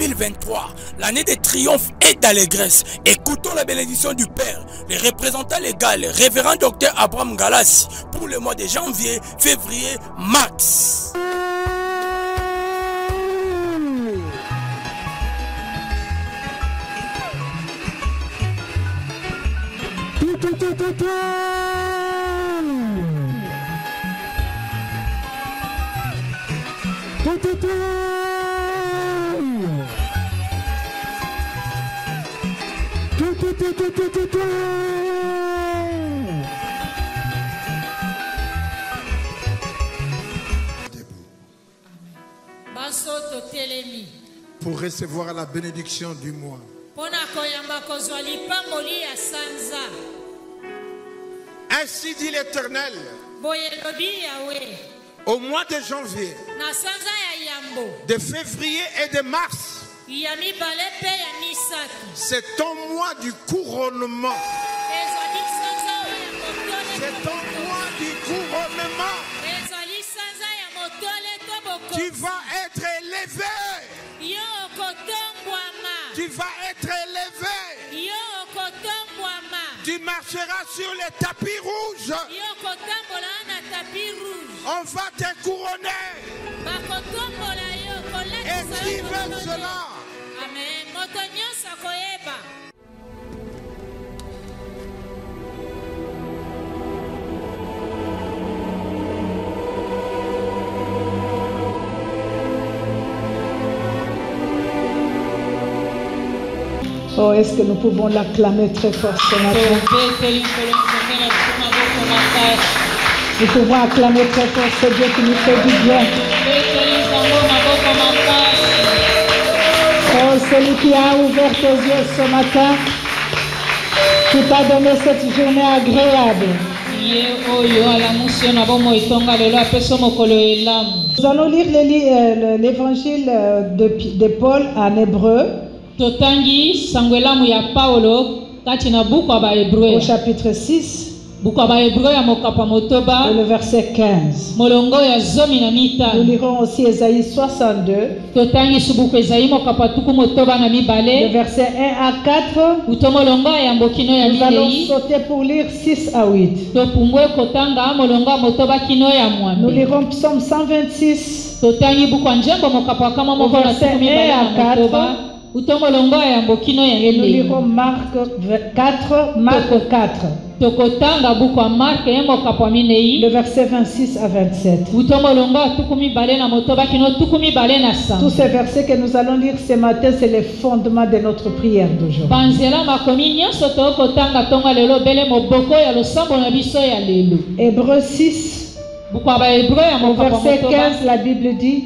2023, l'année de triomphe et d'allégresse. Écoutons la bénédiction du Père, le représentant légal, le révérend docteur Abraham Galassi, pour le mois de janvier, février, mars. Pour recevoir la bénédiction du mois. Ainsi dit l'Éternel, au mois de janvier, de février et de mars, c'est ton mois du couronnement. C'est ton mois du couronnement. Tu vas être élevé. Tu vas être élevé. Tu marcheras sur les tapis rouges. On va te couronner. Et qui veut cela? Amen. Oh, est-ce que nous pouvons l'acclamer très fort ce matin? Nous pouvons acclamer très fort ce Dieu qui nous fait du bien. Oh, celui qui a ouvert tes yeux ce matin, qui t'a donné cette journée agréable. Nous allons lire l'évangile de Paul en hébreu. Au chapitre 6, et le verset 15. Nous lirons aussi Ésaïe 62, le verset 1 à 4. Nous allons sauter pour lire 6 à 8. Nous lirons Psaume 126, au verset 1 à 4. Et nous lirons Marc 4. Le verset 26 à 27. Tous ces versets que nous allons lire ce matin, c'est le fondement de notre prière d'aujourd'hui. Hébreux 6. Au verset 15, la Bible dit: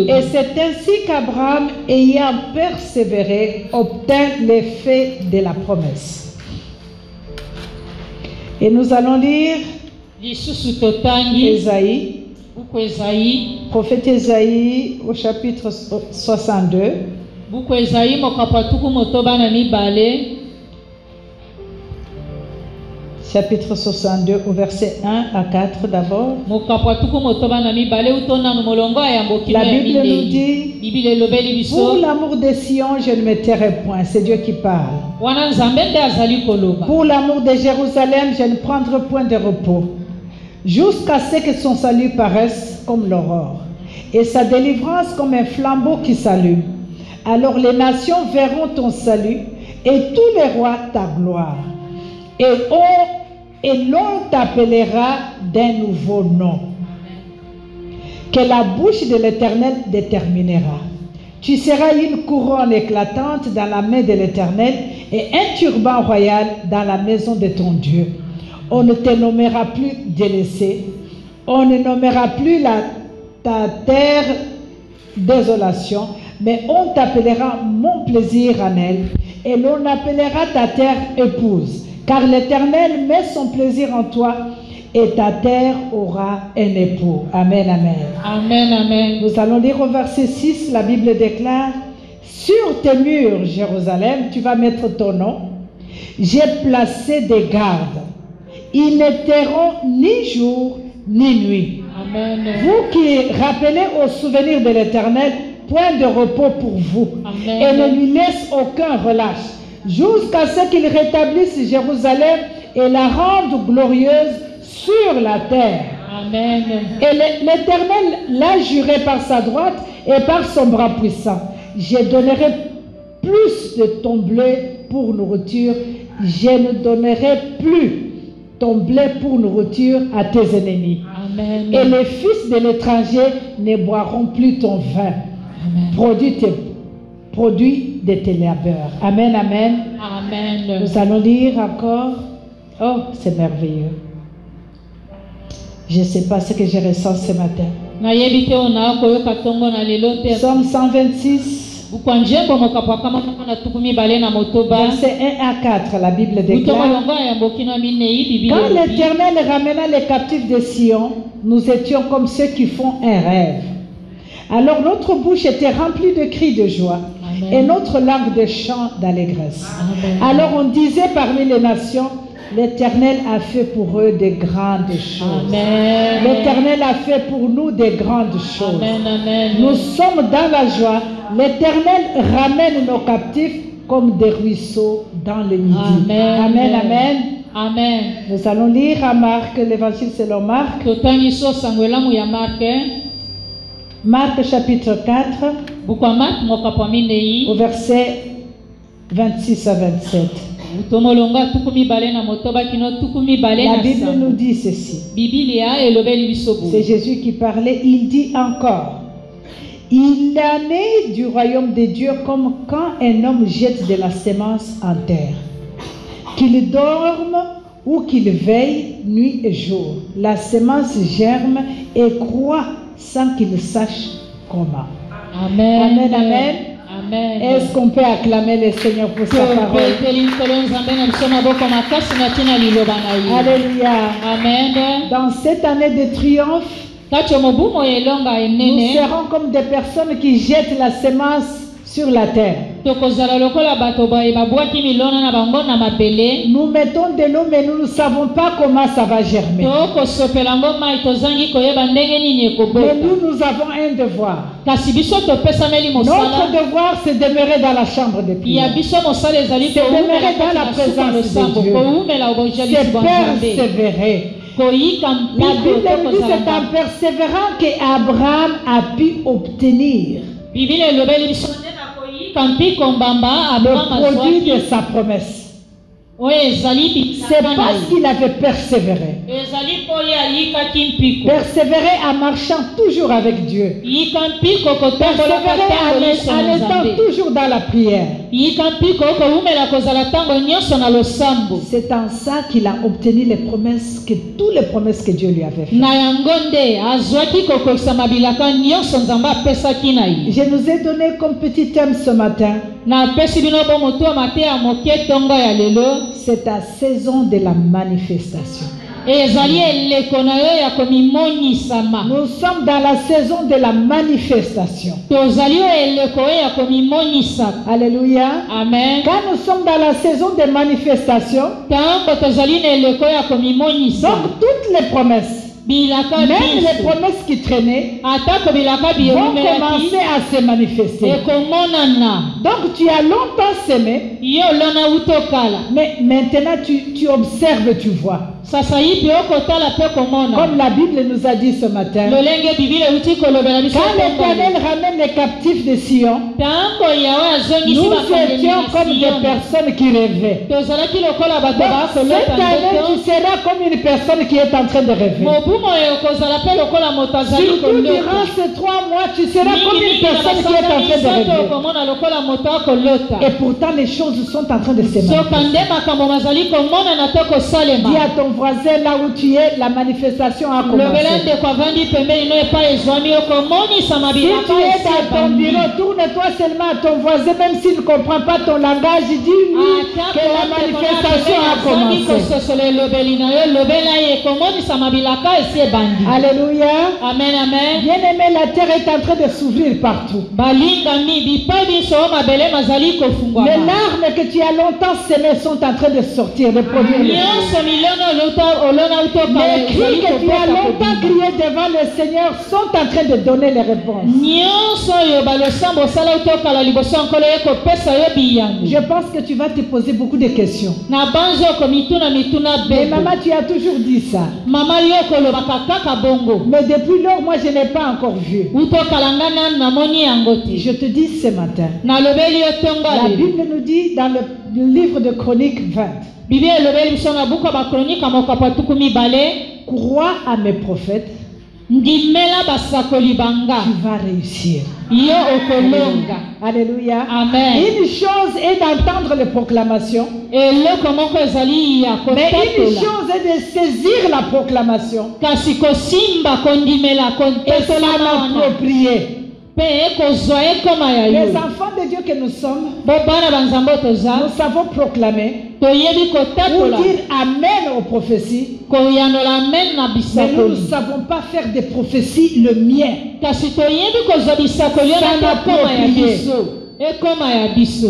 et c'est ainsi qu'Abraham, ayant persévéré, obtint l'effet de la promesse. Et nous allons lire Ésaïe, prophète Ésaïe au chapitre 62. Chapitre 62 au verset 1 à 4 d'abord. La Bible nous dit: pour l'amour de Sion, je ne me tairai point. C'est Dieu qui parle. Pour l'amour de Jérusalem, je ne prendrai point de repos, jusqu'à ce que son salut paraisse comme l'aurore, et sa délivrance comme un flambeau qui s'allume. Alors les nations verront ton salut, et tous les rois ta gloire. Et l'on t'appellera d'un nouveau nom, que la bouche de l'Éternel déterminera. Tu seras une couronne éclatante dans la main de l'Éternel et un turban royal dans la maison de ton Dieu. On ne te nommera plus délaissé, on ne nommera plus ta terre désolation, mais on t'appellera mon plaisir en elle, et l'on appellera ta terre épouse. Car l'Éternel met son plaisir en toi, et ta terre aura un époux. Amen, amen. Amen, amen. Nous allons lire au verset 6, la Bible déclare: sur tes murs, Jérusalem, tu vas mettre ton nom. J'ai placé des gardes. Ils ne tairont ni jour ni nuit. Amen. Vous qui rappelez au souvenir de l'Éternel, point de repos pour vous. Amen. Et ne lui laisse aucun relâche, jusqu'à ce qu'il rétablisse Jérusalem et la rende glorieuse sur la terre. Amen. Et l'Éternel l'a juré par sa droite et par son bras puissant. Je donnerai plus de ton blé pour nourriture. Je ne donnerai plus ton blé pour nourriture à tes ennemis. Amen. Et les fils de l'étranger ne boiront plus ton vin. Amen. Produit de tes labeurs. Amen, amen. Amen. Nous allons lire encore. Oh, c'est merveilleux. Je ne sais pas ce que je ressens ce matin. Psaume 126. Verset 1 à 4, la Bible déclare: Quand l'Éternel ramena les captifs de Sion, nous étions comme ceux qui font un rêve. Alors notre bouche était remplie de cris de joie. Amen. Et notre langue de chants d'allégresse. Alors on disait parmi les nations: l'Éternel a fait pour eux de grandes choses. L'Éternel a fait pour nous de grandes choses. Amen, amen. Nous sommes dans la joie. L'Éternel ramène nos captifs comme des ruisseaux dans le midi. Amen, amen, amen. Amen. Nous allons lire à Marc, l'évangile selon Marc. Marc chapitre 4, au verset 26 à 27. La Bible nous dit ceci. C'est Jésus qui parlait. Il dit encore: il en est du royaume de Dieu comme quand un homme jette de la semence en terre. Qu'il dorme ou qu'il veille nuit et jour, la semence germe et croît sans qu'il sache comment. Amen. Amen, amen. Amen. Est-ce qu'on peut acclamer le Seigneur pour sa parole? Alléluia. Amen. Dans cette année de triomphe, nous serons comme des personnes qui jettent la semence sur la terre. Nous mettons de l'eau, mais nous ne savons pas comment ça va germer. Mais nous avons un devoir. Notre devoir, c'est de demeurer dans la chambre de prière. C'est demeurer dans la présence de Dieu. C'est persévérer. La Bible nous dit que c'est en persévérant qu'Abraham a pu obtenir le produit de sa promesse. C'est parce qu'il avait persévéré. Persévérer en marchant toujours avec Dieu. Persévérer en étant toujours dans la prière. C'est en ça qu'il a obtenu les promesses, toutes les promesses que Dieu lui avait faites. Je nous ai donné comme petit thème ce matin: c'est ta saison de la manifestation. Nous sommes dans la saison de la manifestation. Alléluia. Amen. Quand nous sommes dans la saison de manifestation, donc toutes les promesses, même les promesses qui traînaient, vont commencer à se manifester. Donc tu as longtemps semé, mais maintenant tu observes, tu vois. Comme la Bible nous a dit ce matin, quand l'Éternel ramène les captifs de Sion, nous étions comme des personnes qui rêvaient. Donc, cette année, tu seras comme une personne qui est en train de rêver. Surtout durant ces 3 mois, tu seras comme une personne qui est en train de rêver. Et pourtant, les choses sont en train de se manifester. Dis à ton voisin, là où tu es, la manifestation a commencé. Si tu es dans ton bureau, tourne-toi seulement à ton voisin, même s'il ne comprend pas ton langage, dis-lui que la manifestation a commencé. Alléluia. Amen, amen. Bien aimé, la terre est en train de s'ouvrir partout. Les larmes que tu as longtemps semées sont en train de sortir, de produire. Les cris que tu as longtemps criés devant le Seigneur sont en train de donner les réponses. Je pense que tu vas te poser beaucoup de questions. Mais maman, tu as toujours dit ça. Mais depuis lors, moi, je n'ai pas encore vu. Je te dis ce matin. La Bible nous dit dans le livre de Chroniques 20. Crois à mes prophètes. Tu vas réussir. Alléluia. Amen. Une chose est d'entendre les proclamations. Mais une chose est de saisir la proclamation et se l'approprier. Les enfants de Dieu que nous sommes, nous savons proclamer ou dire Amen aux prophéties, mais nous ne savons pas faire des prophéties le mien.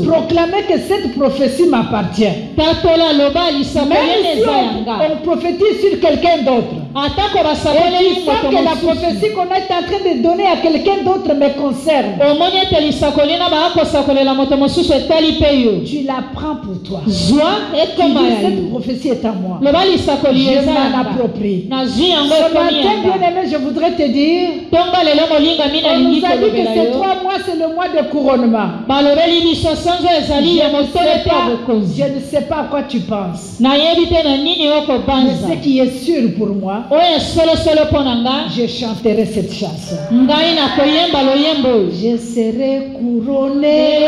Proclamer que cette prophétie m'appartient. Même si on prophétise sur quelqu'un d'autre, et tu sens que la prophétie qu'on est en train de donner à quelqu'un d'autre me concerne, tu la prends pour toi. Tu dis cette prophétie est à moi. Je m'en approprie. Ce matin, bien-aimé, je voudrais te dire, on nous a dit que ces 3 mois, c'est le mois de couronnement. Je ne sais pas à quoi tu penses. Mais ce qui est sûr pour moi, je chanterai cette chanson. Je serai couronné.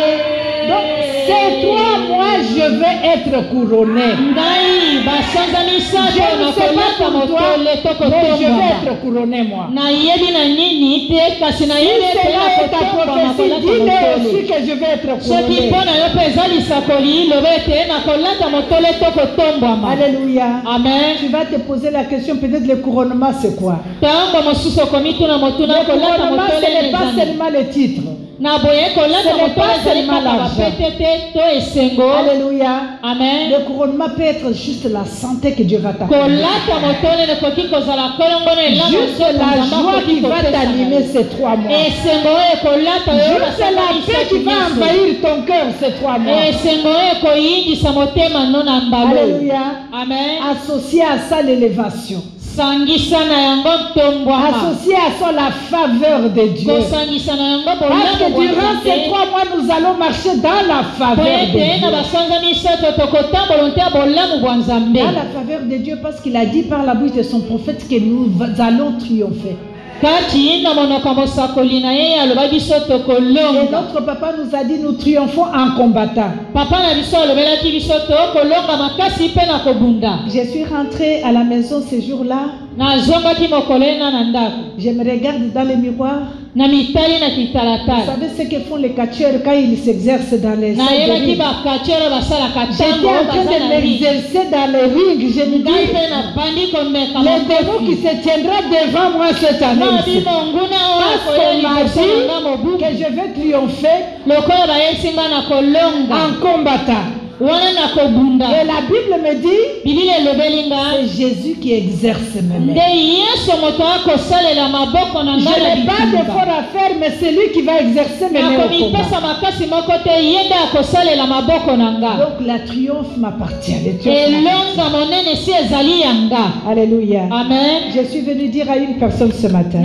Donc, ces 3 mois, je vais être couronné. Je ne sais pas pour toi, mais je vais être couronné moi. Si cela est ta prophétie, dis-le aussi que je vais être couronné. Alléluia. Amen. Tu vas te poser la question, peut-être le couronnement c'est quoi? Le couronnement ce n'est pas seulement le titre. Ce n'est pas seulement l'argent. Alléluia. Amen. Le couronnement peut être juste la santé que Dieu va t'accorder. Juste la joie qui va t'animer ces 3 mois. Juste la paix qui va envahir ton cœur ces 3 mois. Alléluia. Amen. Associé à ça l'élévation. Associé à ça la faveur de Dieu. Parce que durant ces 3 mois, nous allons marcher dans la faveur de Dieu. Dans la faveur de Dieu, parce qu'il a dit par la bouche de son prophète que nous allons triompher. Et notre papa nous a dit nous triomphons en combattant. Je suis rentrée à la maison ce jour-là. Je me regarde dans le miroir. Vous savez ce que font les catcheurs quand ils s'exercent dans les salles de ring? J'étais en train de m'exercer dans les rings. Je me dis, le démon qui se tiendra devant moi cette année, parce qu'on m'a dit que je vais triompher en combattant. Et la Bible me dit, c'est Jésus qui exerce mes mains. Je n'ai pas d'effort à faire, mais c'est lui qui va exercer mes mains au combat. Donc la triomphe m'appartient. Alléluia. Amen. Je suis venu dire à une personne ce matin,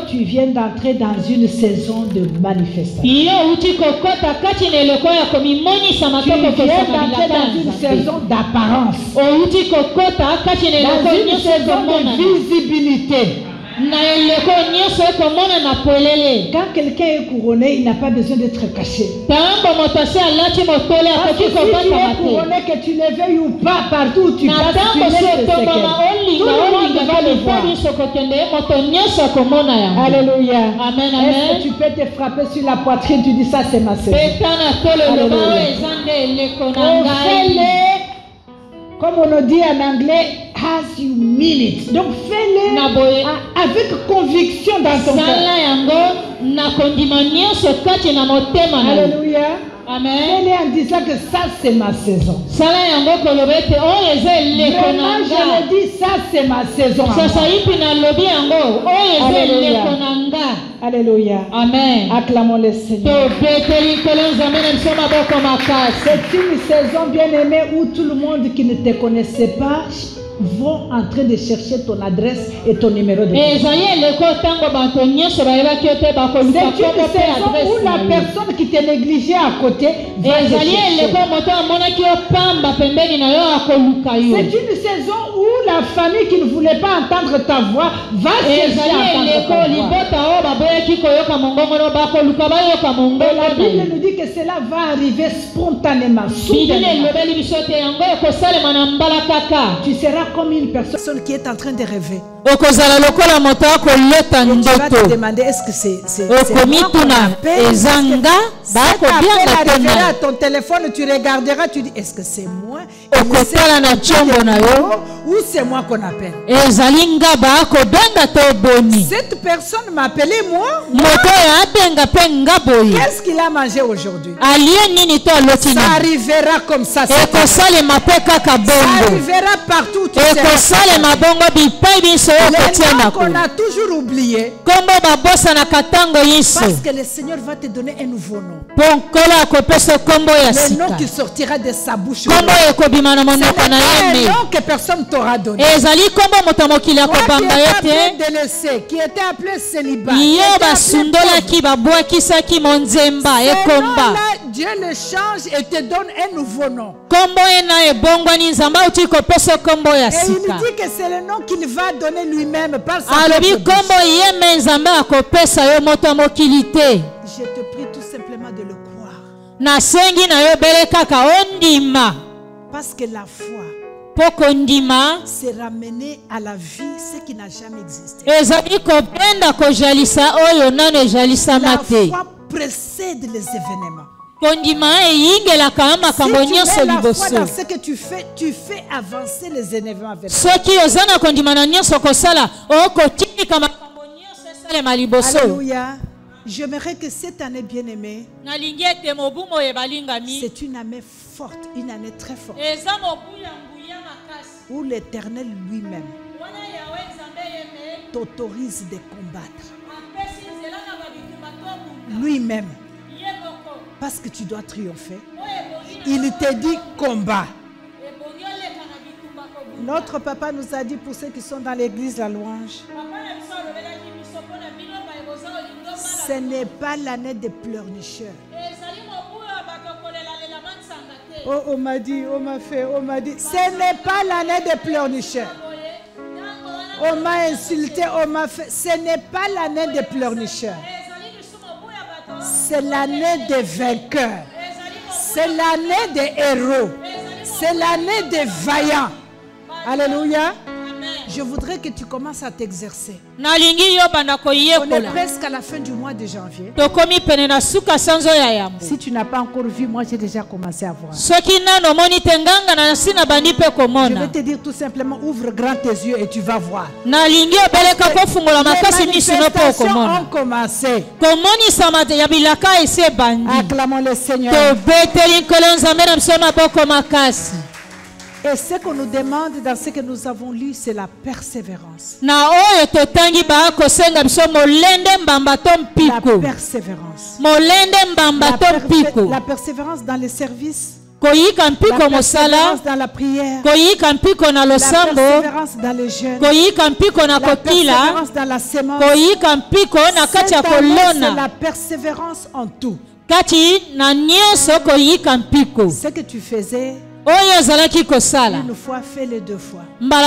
tu viens d'entrer dans une saison de manifestation. Tu viens d'entrer dans une saison d'apparence, dans une saison de visibilité. Quand quelqu'un est couronné, il n'a pas besoin d'être caché. Parce que si tu es couronné, que tu le veuilles ou pas, partout où tu passes, tu laisses le secret. Tout le monde va le voir. Alléluia. Amen, Est-ce amen. que tu peux te frapper sur la poitrine? Tu dis ça, c'est ma saison. Fais-les, comme on le dit en anglais, as you mean it. Donc fais-les avec conviction dans ton cœur. Alléluia. Amen. Elle est en disant que ça c'est ma saison. Vraiment, je le dis, ça c'est ma saison. Alléluia. Alléluia. Amen. Acclamons le Seigneur. C'est une saison bien-aimée où tout le monde qui ne te connaissait pas vont en train de chercher ton adresse et ton numéro de téléphone. C'est une saison où la personne qui te négligeait à côté va te chercher. C'est une saison où la famille qui ne voulait pas entendre ta voix va chercher à entendre ta voix. Et la Bible nous dit que cela va arriver spontanément, soudainement. Tu seras comme une personne qui est en train de rêver. Et tu vas te demander, est-ce que c'est moi qu'on appelle? Si tu appelles à ton téléphone, tu regarderas, tu dis, est-ce que c'est moi? Ou c'est moi qu'on appelle? Cette personne m'a appelé moi. Qu'est-ce qu'il a mangé aujourd'hui? Ça arrivera comme ça. Ça arrivera partout. Les gens qu'on a toujours oublié. Parce que le Seigneur va te donner un nouveau nom. Le nom qui sortira de sa bouche. Ce n'est pas un nom que personne t'aura donné. Toi qui étais appelé délaissé, qui était appelé célibat, Dieu le change et te donne un nouveau nom. Et il dit que c'est le nom qu'il va donner lui-même par sa propre bouche. Je te prie tout simplement de le croire. Parce que la foi, c'est ramener à la vie ce qui n'a jamais existé. La foi précède les événements. Si tu mets la foi dans ce que tu fais avancer les événements vers toi. Alléluia. J'aimerais que cette année bien-aimée, c'est une année forte, une année très forte, où l'Éternel lui-même t'autorise de combattre. Lui-même. Parce que tu dois triompher. Il te dit combat. Notre papa nous a dit, pour ceux qui sont dans l'église, la louange, ce n'est pas l'année des pleurnicheurs. Oh, on m'a dit, on m'a fait, on m'a dit. Ce n'est pas l'année des pleurnicheurs. On m'a insulté, on m'a fait. Ce n'est pas l'année des pleurnicheurs. C'est l'année des vainqueurs. C'est l'année des héros. C'est l'année des vaillants. Alléluia. Je voudrais que tu commences à t'exercer. On est presque à la fin du mois de janvier. Si tu n'as pas encore vu, moi j'ai déjà commencé à voir. Je vais te dire tout simplement, ouvre grand tes yeux et tu vas voir. Les manifestations ont commencé. Acclamons le Seigneur. Et ce qu'on nous demande dans ce que nous avons lu, c'est la persévérance. La persévérance. La persévérance dans les services. La persévérance dans la prière. La persévérance dans le jeûne. La persévérance dans la sémence. C'est la persévérance en tout. Ce que tu faisais une fois, fais-le deux fois. Jeûner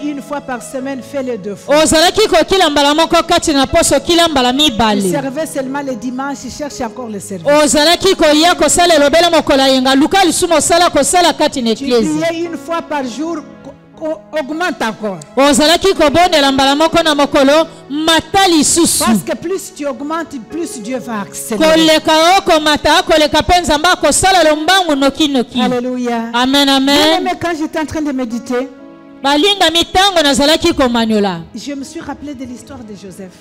une fois par semaine, fais-le deux fois. Tu servais seulement le dimanche, cherche encore le service. Tu priais une fois par jour, augmente encore. Parce que plus tu augmentes, plus Dieu va accélérer. Alléluia. Amen, amen. Mais quand j'étais en train de méditer, Je me suis rappelé de l'histoire de Joseph.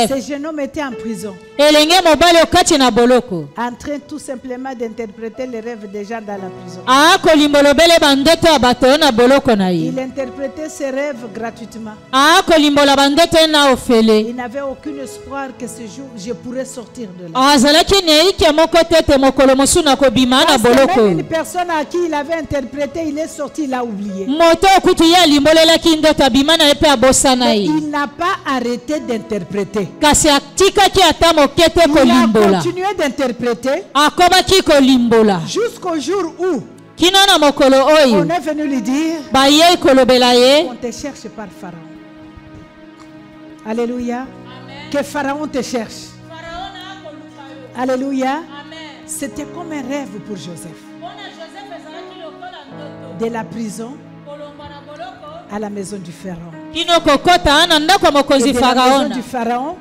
Ce jeune homme était en prison, en train tout simplement d'interpréter les rêves des gens dans la prison. Il interprétait ses rêves gratuitement. Il n'avait aucun espoir que ce jour je pourrais sortir de là. Parce que même une personne à qui il avait interprété, il est sorti, il a oublié. Mais il n'a pas arrêté d'interpréter. Il a continué d'interpréter jusqu'au jour où on est venu lui dire on te cherche par Pharaon. Alléluia. Que Pharaon te cherche. Alléluia. C'était comme un rêve pour Joseph. De la prison à la maison du Pharaon. Et de la maison du Pharaon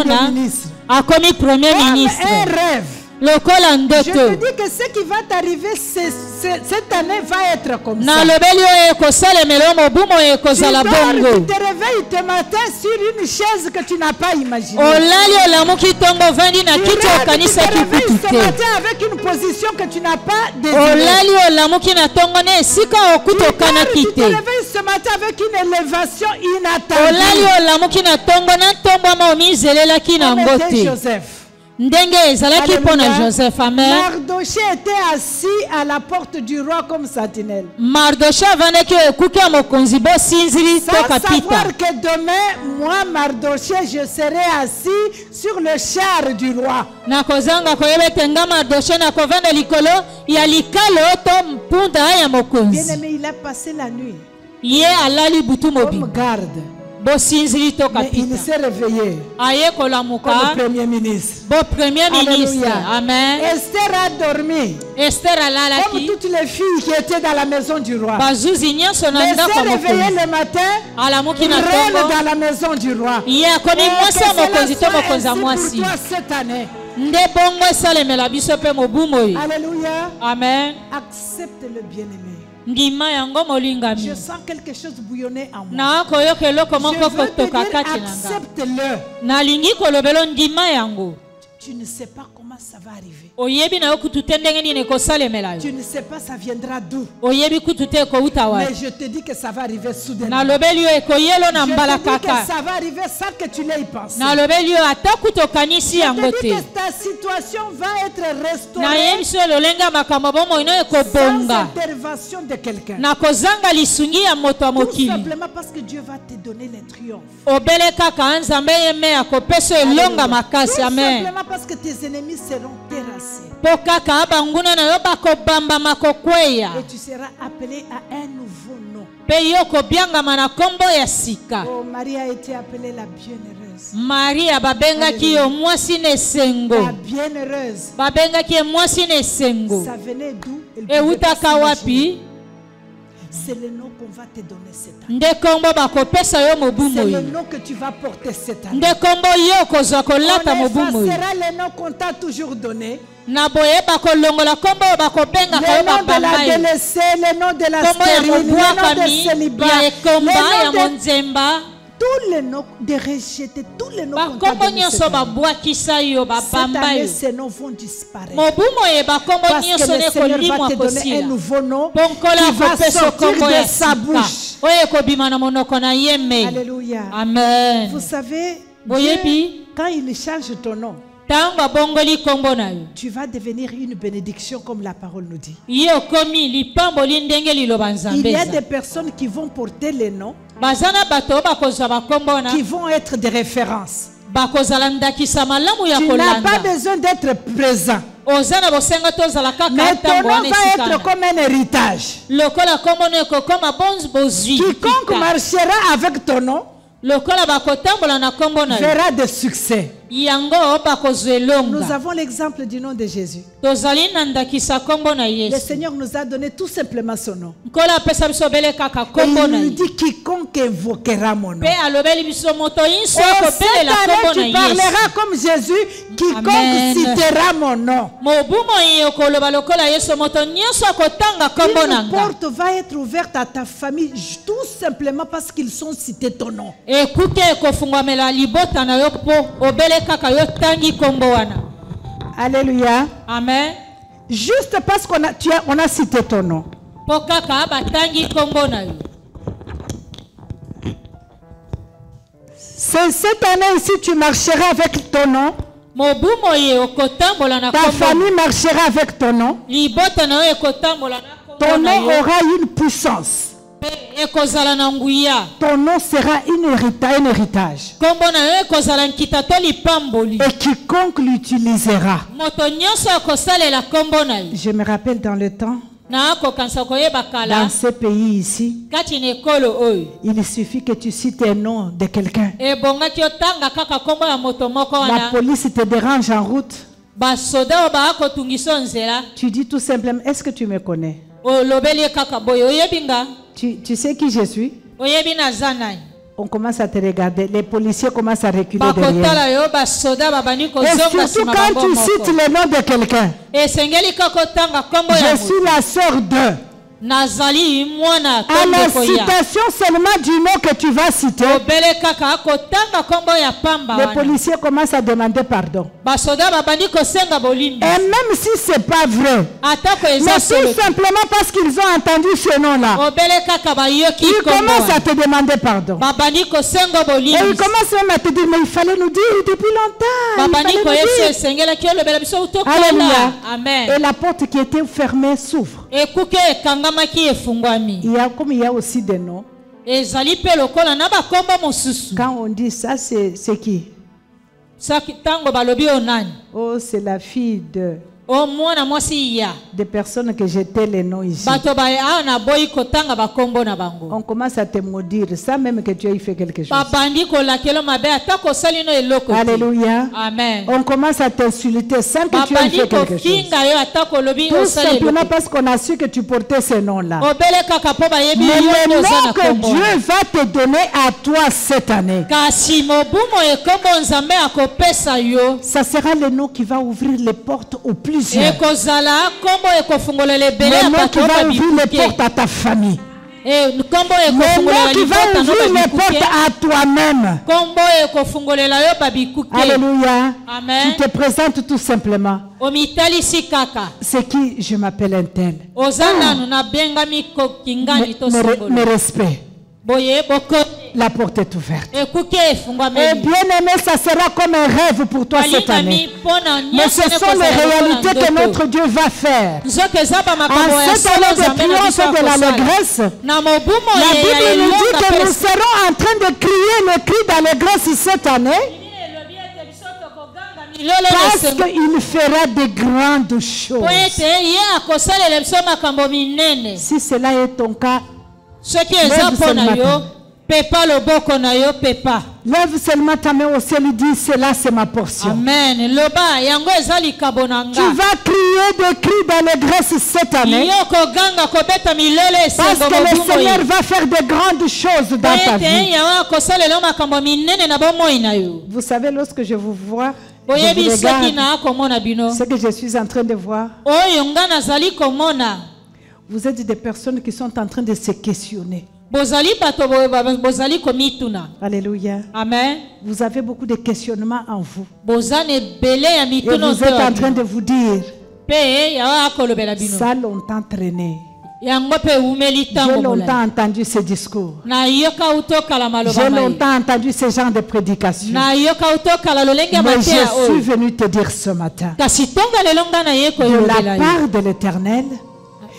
à premier ministre. Un rêve. Je te dis que ce qui va t'arriver cette année va être comme ça. Tu te réveilles ce matin sur une chaise que tu n'as pas imaginée. Tu te réveilles ce matin avec une position que tu n'as pas désirée. Tu te réveilles ce matin avec une élévation inattendue. Comme était Joseph. Mardoché était assis à la porte du roi comme sentinelle. Sans savoir que demain, moi Mardoché, je serai assis sur le char du roi. Bien-aimé, il a passé la nuit comme garde. Mais il s'est réveillé comme premier ministre. Amen. Esther a dormi comme toutes les filles qui étaient dans la maison du roi. Mais s'est réveillée le matin, reine dans la maison du roi. Et que cela soit ainsi pour toi cette année. Alléluia. Amen. Accepte le bien-aimé. Je sens quelque chose bouillonner en moi. Je veux te dire, accepte-le. Tu ne sais pas comment ça va arriver. Tu ne sais pas ça viendra d'où. Mais je te dis que ça va arriver soudainement. Je te dis que ça va arriver sans que tu l'aies pensé. Je te dis que ta situation va être restaurée sans intervention de quelqu'un. Tout simplement parce que Dieu va te donner les triomphes. Tout simplement parce que tes ennemis seront terrassés. Et tu seras appelé à un nouveau nom. Oh, Marie a été appelée la bienheureuse. La bienheureuse. Ça venait d'où? C'est le nom qu'on va te donner cette année. C'est le nom que tu vas porter cette année. On effacera le nom qu'on t'a toujours donné. Le nom de la délaissée, le nom de la stérile, le nom de célibat, le nom de tous les noms de rejetés, tous les noms qu'on t'a donnés cette année, ces noms vont disparaître. Parce que le Seigneur va te donner un nouveau nom qui va sortir de sa bouche. Alléluia. Amen. Vous savez, Dieu, quand il change ton nom, tu vas devenir une bénédiction comme la parole nous dit. Il y a des personnes qui vont porter les noms, qui vont être des références. Tu n'as pas besoin d'être présent. Mais ton nom va être comme un héritage. Quiconque marchera avec ton nom verra des succès. Nous avons l'exemple du nom de Jésus. Le Seigneur nous a donné tout simplement son nom. Et il nous dit quiconque quiconque invoquera mon nom. Pe alobeli biso moto inso Oh, ko cette belela année, kombo na tu Yesu. parleras comme Jésus. Quiconque Amen. citera mon nom. Mobumo ye koloba lokola Yesu moto nyonso akotanga kombo Une nanga. porte va être ouverte à ta famille tout simplement parce qu'ils sont cités ton nom. Ekuke ekofungwamela libota na yo po obele kaka yo tangi kombo wana. Alléluia. Amen. Juste parce on a cité ton nom. Po kaka batangi kombo na yo. Cette année ici, tu marcheras avec ton nom. Mobumo ye okotambola na Ta kombo. famille marchera avec ton nom. Libota na yo ekotambola na kombo Ton na nom yo. aura une puissance. Pe ekozala na nguya. Ton nom sera un héritage. Kombo na yo ekozala nkita to lipamboli. Et quiconque l'utilisera. Moto nyonso akosalela kombo na yo. Je me rappelle dans le temps, Na akokanisa koyeba kala. dans ce pays ici, Kati na ekolo oyo. il suffit que tu cites un nom de quelqu'un. Ebongaki otanga kaka kombo ya moto moko La wana. police te dérange en route. Basoda oyo baakotungisa nzela. Tu dis tout simplement, est-ce que tu me connais? Olobeli ye kaka boye oyebi nga. Tu sais qui je suis? Oyebi naza nani. On commence à te regarder. Les policiers commencent à reculer derrière. Bakotala yo basoda babandi Et kozonga surtout nsima quand bango tu moko. cites le nom de quelqu'un. Esengeli kaka otanga kombo ya Je moto. suis la sœur de. Nazali mwana À la tombeko ya. citation seulement du nom que tu vas citer, Obele kaka akotanga kombo ya pamba les wana. policiers commencent à demander pardon. Basoda babandi kosenga bolimbi. Et même si ce n'est pas vrai, Atako mais eza solo. tout simplement parce qu'ils ont entendu ce nom-là, Obele kaka bayoki ils kombo commencent à wana. te demander pardon. Babandi kosenga Et ils bolimbi. commencent même à te dire, mais il fallait nous dire depuis longtemps. Il Babandi fallait nous koyebisa dire. esengelaki olobela biso utokola. Alléluia. Amen. Et la porte qui était fermée s'ouvre. Ekuke ekangamaki efungwami. Comme il y a aussi des noms, Ezali pe lokola na bakombo mosusu. quand on dit ça, c'est qui? Saki tango balobi onani. Oh, c'est la fille O mwana mwasi ya. des personnes que j'étais les noms ici. Bato ba ana boyi kotanga bakombo na bango. On commence à te maudire, sans même que tu aies fait quelque chose. Babandi kolakelo mabe atako salino eloko. te. Alléluia. Amen. On commence à t'insulter sans que tu aies Babandi fait quelque chose. kofinga yo atako lobi Tout osali simplement eloko. parce qu'on a su que tu portais ce nom-là. Obele kaka po bayebi Mais yo le oza nom na que kombo. Dieu va te donner à toi cette année, Kasi mobumo ekombo nzambe akopesa yo. ça sera le nom qui va ouvrir les portes aux plusieurs. Ekozala kombo ekofungolela ebele ya Le nom bato qui va ouvrir les babikuke. portes à ta famille. Kombo Le nom ekofungolela qui va libota no ouvrir les portes babikuke. à toi-même. Kombo ekofungolela yo babikuke. Alléluia. Amen. Tu te présentes tout simplement. Omitalisi kaka. C'est qui? Je m'appelle un tel. Oza nanu nabengami kokingani to Mes songolo. respects. Boye boko La porte est ouverte. ekuke Et efungwameli. bien aimé, ça sera comme un rêve pour toi cette année. Mais ce sont les réalités que notre Dieu va faire. En cette année de triomphe de l'allégresse, na mobumo la ye ya Bible nous dit elonga que nous pesa. serons en train de crier le cri d'allégresse cette année Milolo parce lesengo. qu'il fera de grandes choses. Po ete ye akosalela biso makambo minene. Si cela est ton cas, Soki eza Lève mpo na seulement yo pepa loboko na yo pepa. lève seulement ta main au ciel et dis, cela c'est ma portion. Amen. Loba yango eza likabo na Tu nga. vas crier des cris d'allégresse cette année Yo koganga kobeta milolo parce esengo que le mobumo Seigneur ye. va faire de grandes choses dans ta Ete vie. yawa akosalela makambo minene na bomoi na yo. Vous savez, lorsque je vous vois, je Boyebi vous soki regarde, na akomona bino. ce que je suis en train de voir, Oyo nga nazali komona. vous êtes des personnes qui sont en train de se questionner. Bozali bato bozali komituna. Alléluia. Amen. Vous avez beaucoup de questionnements en vous. Bozane bele ya Et mituno vous êtes en train de vous dire, pe yawa akolobela bino. ça longtemps traîné. Yango pe umeli J'ai tango longtemps mola. entendu ce discours. Na yoka utokala maloba J'ai mai. longtemps entendu ce genre de prédication. Na yoka utokala lolenge Mais matea je suis oyo. venu te dire ce matin, Kasi tonga lelonga na ye de koyobela la yo. part de l'Éternel,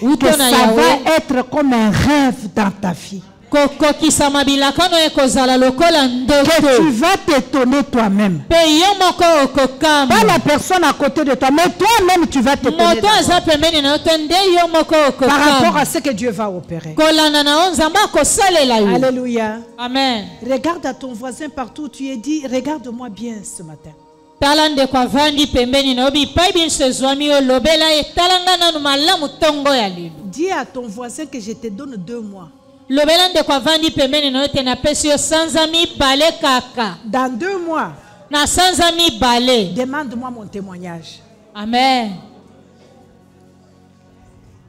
que Uto na ça yawe. va être comme un rêve dans ta vie. Kokokisa bilakano ekozala lokola Que tu ndoto. vas t'étonner toi-même. Pe yo moko okokama. Pas la personne à côté de toi, mais toi-même tu vas t'étonner Moto aza pembeni na yo to nde yo moko par rapport okokama. à ce que Dieu va opérer. Kolanda na yo nzambe akosalela yo. Alléluia. Amen. Regarde à ton voisin partout où tu es dit, regarde-moi bien ce matin. Tala ndeko avandi pembeni na yo bipai biso ezwami yo lobela ye talanga nanu malamu tongo ya lelo. Dis à ton voisin que je te donne 2 mois. lobelande kwa vandi pembeni na yote na pesi yo sanza mibale kaka. Dans 2 mois, Na sanza mibale. demande-moi mon témoignage. Amen.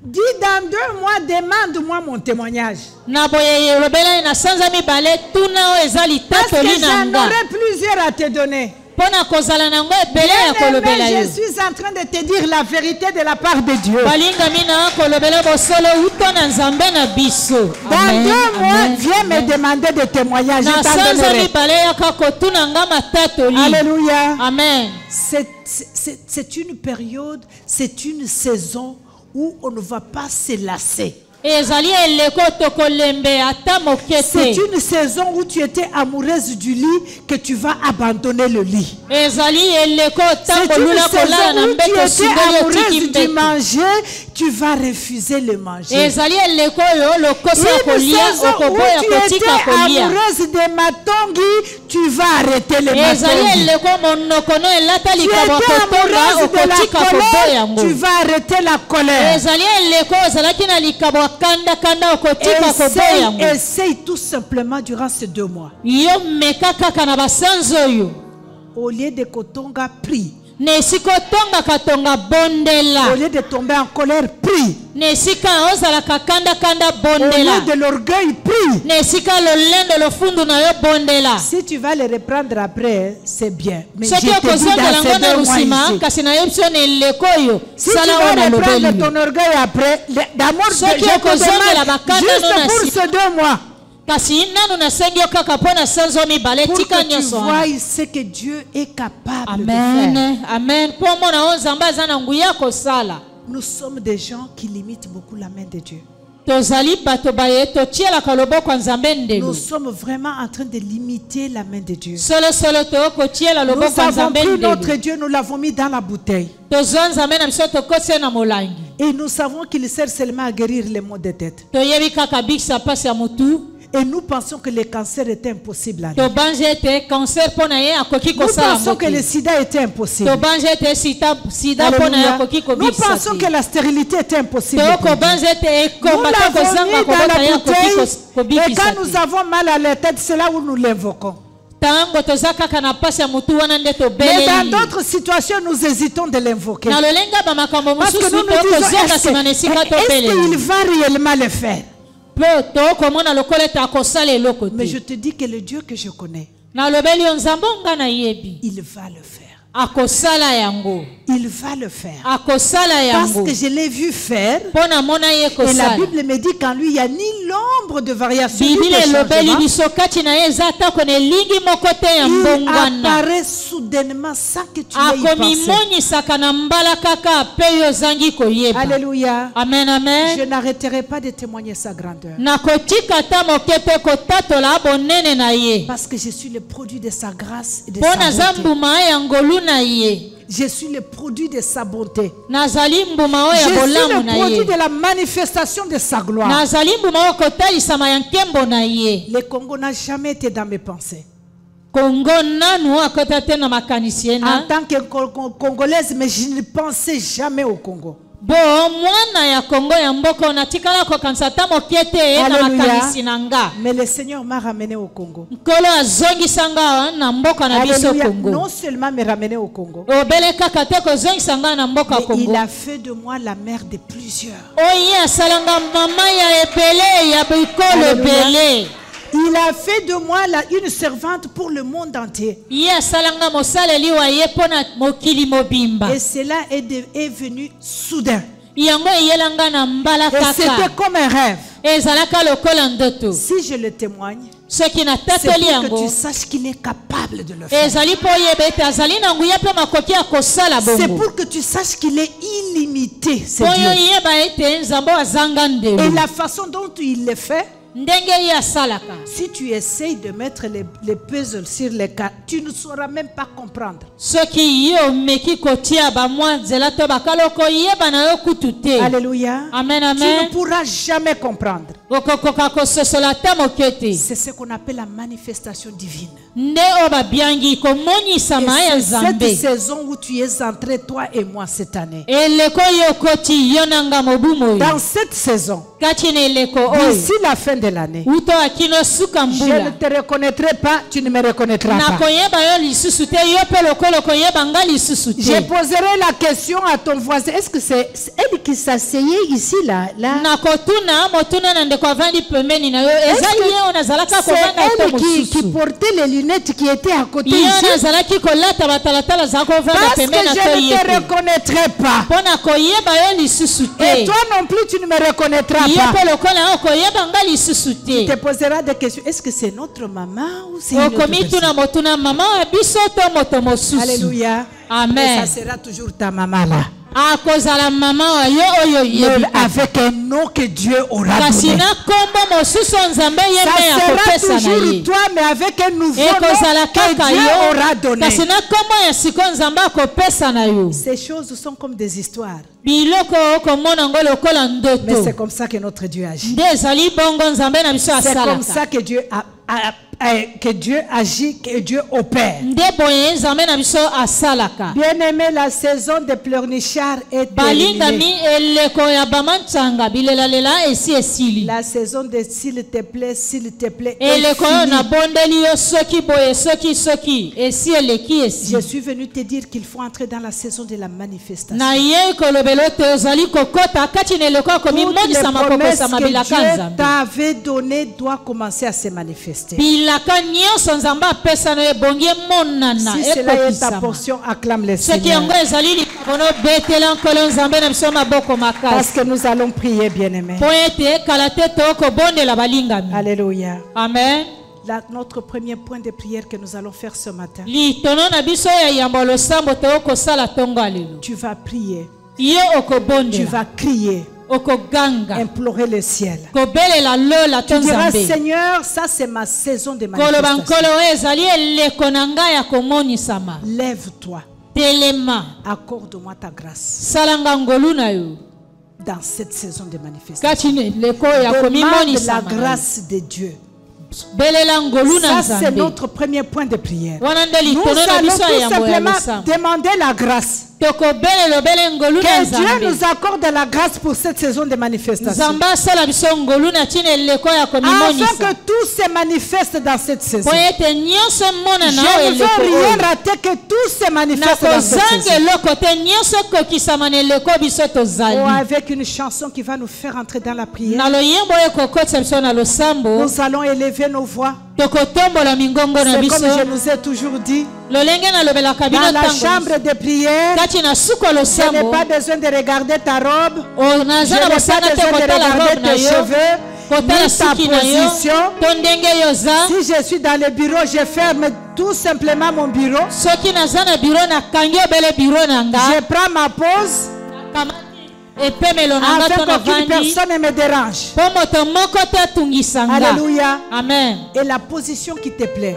Dis dans 2 mois, demande-moi mon témoignage. Na boye lobelande na sanza mibale tuna o ezali Parce que tatoli j'en nanga. aurai plusieurs à te donner. Pona kozala nango ebele ya Bien-aimé, kolobela yo. je suis en train de te dire la vérité de la part de Dieu. Balinga mina kolobela bosolo uto na nzambe na biso. Dans 2 mois, viens me demander des témoignages. Na Je t'en sanza donnerai. mibale yaka kotuna nga matatoli. Alléluia. Amen. C'est une période, c'est une saison où on ne va pas se lasser. Ezali eleko tokolembe ata mokete. C'est une saison où tu étais amoureuse du lit que tu vas abandonner le lit. Ezali eleko C'est une tambolula kolala na saison où tu mbeto étais sibeli otiki amoureuse du mbeto. manger, tu vas refuser le manger. Ezali eleko yo lokosa ya Une kolia saison où okoboya tu étais kotika kolia. amoureuse de matongi, tu vas arrêter le Ezali matongi. eleko monoko no elata Tu likabo étais kotonga amoureuse de okotika la koboya colère, yango. tu vas arrêter la colère. Ezali eleko ozalaki na likabo kanda kanda okotika koboya yango. Essaye tout simplement durant ces 2 mois. Yo meka kaka na basanzo oyo. Au lieu de kotonga, prie. Nesika otonga katonga bondela. Au lieu de tomber en colère, prie. Nesika ozalaka kanda kanda Au bondela. lieu de l'orgueil, prie. Nesika lolendo lofundu na yo bondela. Si tu vas le reprendre après, c'est bien. Mais je Soki te dis okozongela dans ngo ces na 2 mois lusima ici. kasi na yebi so na eleko oyo Si tu sala vas wana reprendre lobeli. ton orgueil après, d'amour, Soki je te okozongela demande bakanda juste no na pour si- ces 2 mois. Kasi nanu nasengi yo kaka mpo na sanzo mibale Pour tika que tu nyonso wana. vois ce que Dieu est capable de faire. Amen. Amen. Mpo mona o nzambe aza na nguya kosala. Nous sommes des gens qui limitent beaucoup la main de Dieu. Tozali bato baye totielaka loboko ya nzambe Nous ndelo. sommes vraiment en train de limiter la main de Dieu. Solosolo tokotiela Nous loboko ya avons nzambe pris notre ndelo. Dieu, nous l'avons mis dans la bouteille. Tozwa nzambe na biso tokotie na molangi. Et nous savons qu'il sert seulement à guérir les maux de tête. Toyebi kaka bikisa pasi ya mutu. Et nous pensons que le cancer était impossible à lui. Tobange ete cancer mpo na ye akoki Nous kosala pensons que le moki. sida était impossible. Tobange ete sida mpo na ye Alléluia. akoki Nous kobikisa pensons que te. la stérilité était impossible. pour lui. Tokobange ete Nous ekomba ta l'avons kozanga mis dans kobota ye la akoki bouteille. Et kobikisa quand nous te. avons mal à la tête, c'est là où nous l'invoquons. Tango toza kaka na pasi ya mutu wana nde Mais dans tobeleli. d'autres situations, nous hésitons de l'invoquer. Na lolenga bamakambo Parce que mosusu nous nous disons, tokozonga est-ce nsima na esika qu'il tobeleli. va réellement le faire? Mpe tokomona lokola ete akosala eloko Mais je te. te dis que le Dieu que je connais, Nalobeli yo nzambe nga na yebi. il va le faire. Akosala yango. Il va le faire. Akosala Parce yango. que je l'ai vu faire. Mpo na mona ye Et la kosala. Bible me dit qu'en lui, il n'y a ni l'ombre de variation, ni Biblia de elobeli changement. biso kati na ye eza atako na elingi moko te ya Il mbongwana. apparaît soudainement sans que tu aies y pensé. Akomimonisaka na mbala kaka mpe yo ozangi koyeba. Alléluia. Amen, Je amen. n'arrêterai pas de témoigner sa grandeur. Nakotika ata moke mpe kotatola bonene na ye. Parce que je suis le produit de sa grâce et de Mpo sa naza bonté. mbuma ya ngolu na ye. Je suis le produit de sa bonté. Nazali mbuma oyo Je ya suis bolamu le na produit ye. de la manifestation de sa gloire. Nazali mbuma oyo kotalisama ya nkembo na ye. Le Congo n'a jamais été dans mes pensées. Kongo nanu akota te na makanisi ye En na. tant que Congolaise, mais je ne pensais jamais au Congo. Bo mwana ya Kongo ya mboka natikala kokanisa ata moke te na Alléluia. makanisi na nga. Mais le Seigneur m'a ramené au Congo. Nkolo azongisa nga na mboka na biso Alléluia. Kongo. Non seulement me ramener au Congo, Obele kaka te kozongisa nga na mboka mais il Kongo. a fait de moi la mère de plusieurs. Oye asalanga mama ya ebele ya bikolo Alléluia. ebele. Il a fait de moi une servante pour le monde entier. Ye asalanga mosaleli wa ye mpo na mokili mobimba. Et cela est venu soudain. Yango eyelanga na mbala Et c'était kaka. comme un rêve. Ezalaka lokola ndoto. Si je le témoigne, Soki c'est natatoli pour que tu yango. saches qu'il est capable de le faire. Ezali mpo oyeba ete azali na nguya mpe makoki ya kosala C'est bongo. pour que tu saches qu'il est illimité, c'est Mpo Dieu. oyeba ete nzambe azanga Et ndelo. la façon dont il le fait, Ndenge ye asalaka. si tu essayes de mettre les puzzles sur les cartes, tu ne sauras même pas comprendre. Soki ye omeki kotia bamwa nzela to bakaloko yeba na yo kutu te. Alléluia. Amen, Tu amen. ne pourras jamais comprendre. C'est ce qu'on appelle la manifestation divine. Et c'est cette saison où tu es entré, toi et moi, cette année. Dans cette saison, d'ici la fin de l'année, je ne te reconnaîtrai pas, tu ne me reconnaîtras pas. Je poserai la question à ton voisin. Est-ce que c'est elle qui s'asseyait ici là? Est-ce que c'est elle qui portait les lunettes qui étaient à côté ici? Parce que je ne te reconnaîtrai pas. Et toi non plus tu ne me reconnaîtras pas. Tu te poseras des questions. Est-ce que c'est notre maman ou c'est une autre personne? Alléluia. Amen. Et ça sera toujours ta maman là. Mais avec un nom que Dieu aura donné. Ça sera toujours toi, mais avec un nouveau nom que Dieu aura donné. Ces choses sont comme des histoires. Mais c'est comme ça que notre Dieu agit. C'est comme ça que Dieu agit, que Dieu opère. Bien aimé, la saison de pleurnichard est terminée. La saison de s'il te plaît est finie. Je suis venu te dire qu'il faut entrer dans la saison de la manifestation. Toutes les promesses que Dieu t'avait données doivent commencer à se manifester. Si cela est ta portion, acclame le Seigneur. Parce que nous allons prier, bien-aimés. Alléluia. Amen. Notre premier point de prière que nous allons faire ce matin. Tu vas prier. Tu vas crier. Implorer le ciel. Tu diras, Seigneur, ça c'est ma saison de manifestation. Lève-toi. Accorde-moi ta grâce. Dans cette saison de manifestation. Demande la grâce de Dieu. Ça c'est notre premier point de prière. Nous allons tout simplement demander la grâce. Que Dieu nous accorde la grâce pour cette saison de manifestation. Afin que tout se manifeste dans cette saison. Je ne veux rien rater, que tout se manifeste dans cette saison. Oh, avec une chanson qui va nous faire entrer dans la prière. Nous allons élever nos voix. C'est comme je nous ai toujours dit. Dans la chambre de prière, je n'ai pas besoin de regarder ta robe. Je n'ai pas besoin de regarder tes cheveux, ni ta position. Si je suis dans le bureau, je ferme tout simplement mon bureau. Je prends ma pause. Afin qu'aucune personne ne me dérange. Alléluia. Amen. Et la position qui te plaît.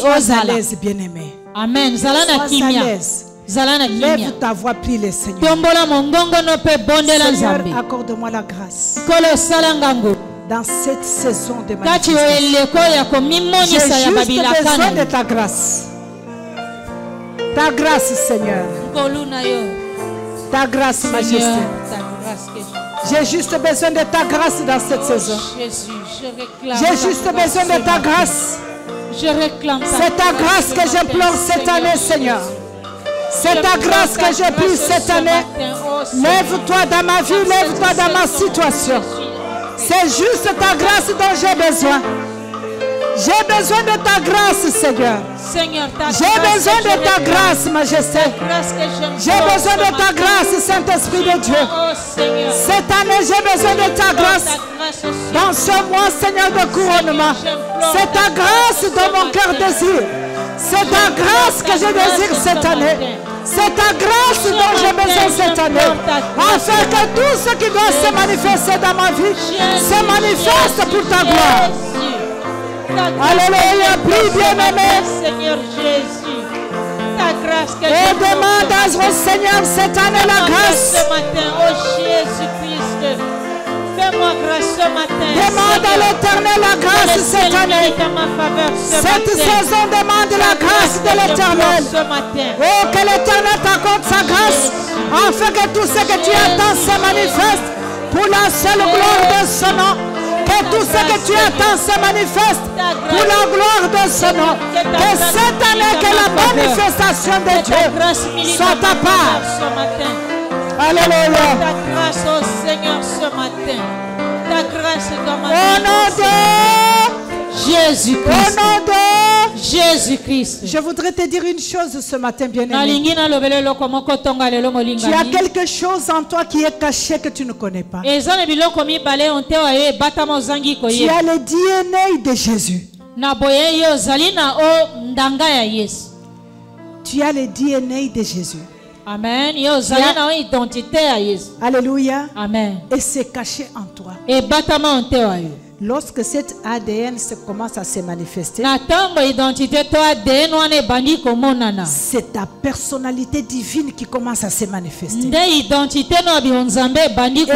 Sois à l'aise, bien-aimé. Amen. Sois à l'aise. Lève ta voix, prie le Seigneur. Seigneur, accorde-moi la grâce. Dans cette saison de manifestation, j'ai juste besoin de ta grâce. Ta grâce, Seigneur. Ta grâce, Majesté. J'ai juste besoin de ta grâce dans cette saison. J'ai juste besoin de ta grâce. C'est ta grâce que j'implore cette année, Seigneur. C'est ta grâce que je prie cette année. Lève-toi dans ma vie, lève-toi dans ma situation. C'est juste ta grâce dont j'ai besoin. J'ai besoin de ta grâce, Seigneur. J'ai besoin de ta grâce, Majesté. J'ai besoin de ta grâce, Saint-Esprit de Dieu. Cette année, j'ai besoin de ta grâce. Dans ce mois, Seigneur, de couronnement. C'est ta grâce dont mon cœur désire. C'est ta grâce que je désire cette année. C'est ta grâce dont j'ai besoin cette année. Afin que tout ce qui doit se manifester dans ma vie se manifeste pour ta gloire. Alléluia, prie bien-aimé. Seigneur Jésus, ta grâce que et demande au Seigneur cette année la grâce. Ce matin, oh Jésus-Christ, Fais-moi grâce ce matin. Demande à l'Éternel la grâce cette année. Cette saison demande la grâce de l'Éternel. Oh, que l'Éternel t'accorde sa grâce, afin que tout ce que tu attends se manifeste pour la seule gloire de son nom. Que tout ce que tu attends se manifeste pour la gloire de son nom. Que cette année, que la manifestation de Dieu soit ta part. Alléluia. Ta grâce au Seigneur ce matin. Ta grâce doit Au nom de Jésus-Christ. Au nom de Jésus-Christ. Je voudrais te dire une chose ce matin, bien-aimé. Tu as quelque chose en toi qui est caché que tu ne connais pas. Tu as le DNA de Jésus. Tu as le DNA de Jésus. Amen. Alléluia. Amen. Et c'est caché en toi. Lorsque cet ADN commence à se manifester, c'est ta personnalité divine qui commence à se manifester. Et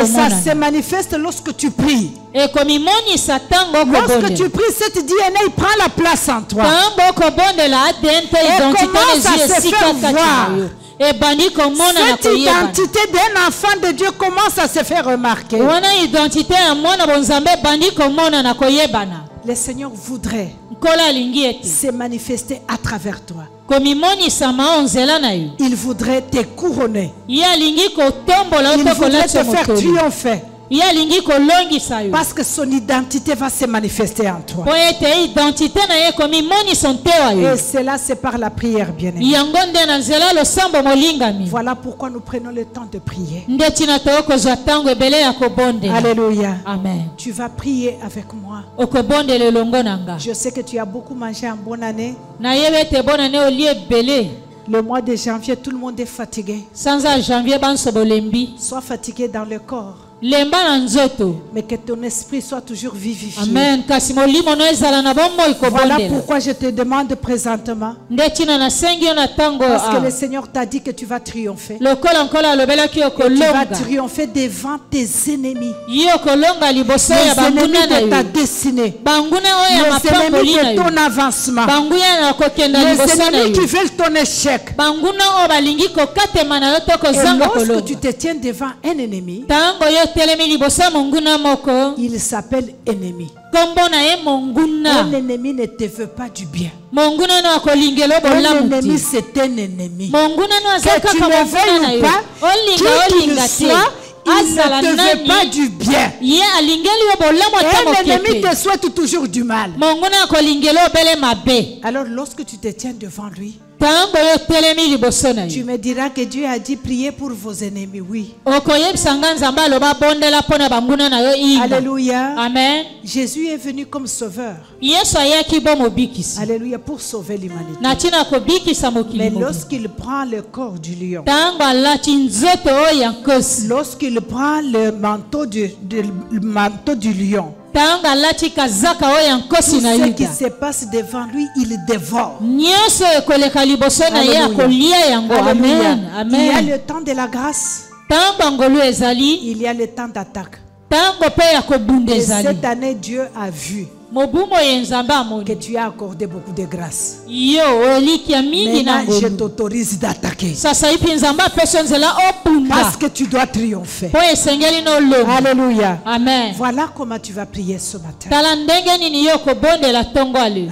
ça se manifeste lorsque tu pries. Lorsque tu pries, cette DNA il prend la place en toi. Et commence à se faire voir. Cette identité d'un enfant de Dieu commence à se faire remarquer. Le Seigneur voudrait se manifester à travers toi. Il voudrait te couronner. Il voudrait te faire triompher. Parce que son identité va se manifester en toi. Et cela c'est par la prière, bien-aimé. Voilà pourquoi nous prenons le temps de prier. Alléluia. Amen. Tu vas prier avec moi. Je sais que tu as beaucoup mangé en bonne année. Le mois de janvier, tout le monde est fatigué. Sois fatigué dans le corps. Mais que ton esprit soit toujours vivifié. Amen. Voilà pourquoi je te demande présentement. Parce que le Seigneur t'a dit que tu vas triompher. Et tu vas triompher devant tes ennemis. Les ennemis de ta destinée. Les ennemis de ton avancement. Les ennemis qui veulent ton échec. Et lorsque tu te tiens devant un ennemi, il s'appelle ennemi. Un ennemi ne te veut pas du bien. Un ennemi c'est un ennemi. Que tu le veuilles ou pas, qui qu'il soit, il ne te veut pas du bien. Un ennemi te souhaite toujours du mal. Alors lorsque tu te tiens devant lui, tu me diras que Dieu a dit prier pour vos ennemis. Oui. Alléluia. Amen. Jésus est venu comme sauveur. Alléluia, pour sauver l'humanité. Mais lorsqu'il prend le corps du lion, lorsqu'il prend le manteau du lion, tout ce qui se passe devant lui, il dévore. Alléluia. Il y a le temps de la grâce. Il y a le temps d'attaque. Et cette année, Dieu a vu que tu as accordé beaucoup de grâce. Maintenant, je t'autorise d'attaquer. Parce que tu dois triompher. Alléluia. Amen. Voilà comment tu vas prier ce matin.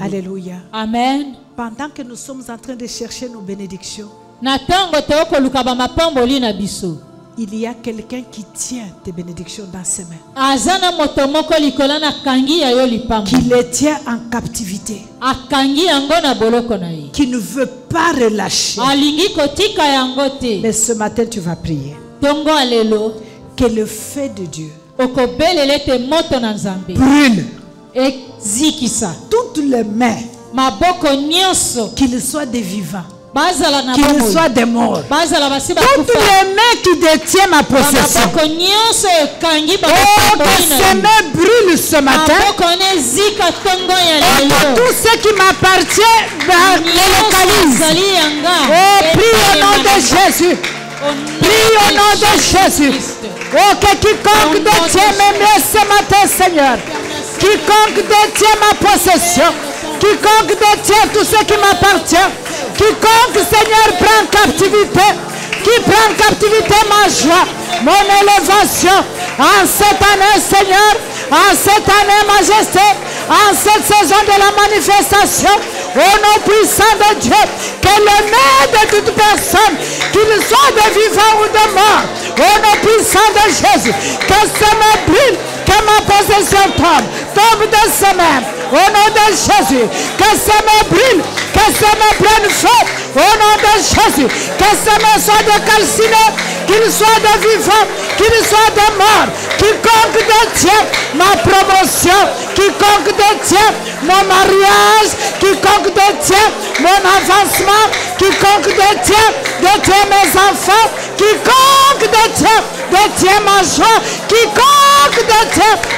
Alléluia. Amen. Pendant que nous sommes en train de chercher nos bénédictions, il y a quelqu'un qui tient tes bénédictions dans ses mains. Qui les tient en captivité. Qui ne veut pas relâcher. Mais ce matin tu vas prier. Que le feu de Dieu brûle toutes les mains, qu'ils soient des vivants, qu'ils soient des morts, toutes les mains qui détiennent ma possession. Oh, que ces mains brûlent ce matin. Et que tout ce qui m'appartient les localise. Oh, prie au nom de Jésus. Prie au nom de Jésus. Oh, que quiconque détient mes mieux ce matin, Seigneur. Quiconque détient ma possession. Quiconque détient tout ce qui m'appartient. Quiconque, Seigneur, prend captivité. Qui prend captivité ma joie, mon élévation. En cette année, Seigneur. En cette année, Majesté. En cette saison de la manifestation. Au nom puissant de Dieu. Que le nez de toute personne, qu'il soit de vivant ou de mort. Au nom puissant de Jésus. Que ça me brûle. Que ma possession tombe de ses mains. Au nom de Jésus. Que ça me brûle. Que ça me prenne feu. Au nom de Jésus. Que ça me soit de calciné. Qu'il soit de vivant. Qu'il soit de mort. Quiconque détient ma promotion. Quiconque détient mon mariage. Quiconque détient mon avancement. Quiconque détient mes enfants. Quiconque détient ma joie. Quiconque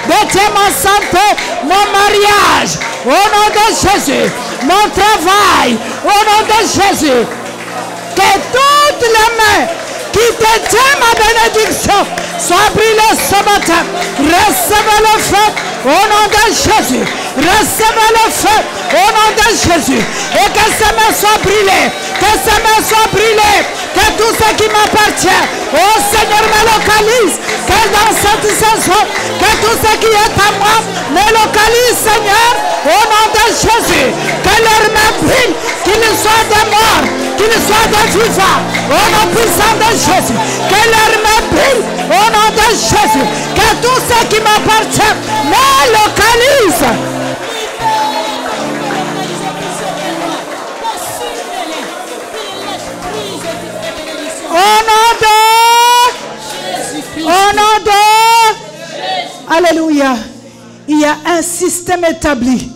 détient ma santé. Mon mariage. Au nom de Jésus. Mon travail. Au nom de Jésus. Que toutes les mains qui détiennent ma bénédiction soient brûlées ce matin. Recevez le feu au nom de Jésus. Recevez le feu au nom de Jésus. Et que ces mains soient brûlées. Que ces mains soient brûlées. Que tout ce qui m'appartient, oh Seigneur, me localise. Que dans cette saison, que tout ce qui est à moi me localise, Seigneur, au nom de Jésus. Que leur main brûle, qu'ils soient de mort, qu'ils soient de vivants, au nom puissant de Jésus. Que leur main brûle, au nom de Jésus. Que tout ce qui m'appartient me localise. Au nom de Alléluia. Il y a un système établi.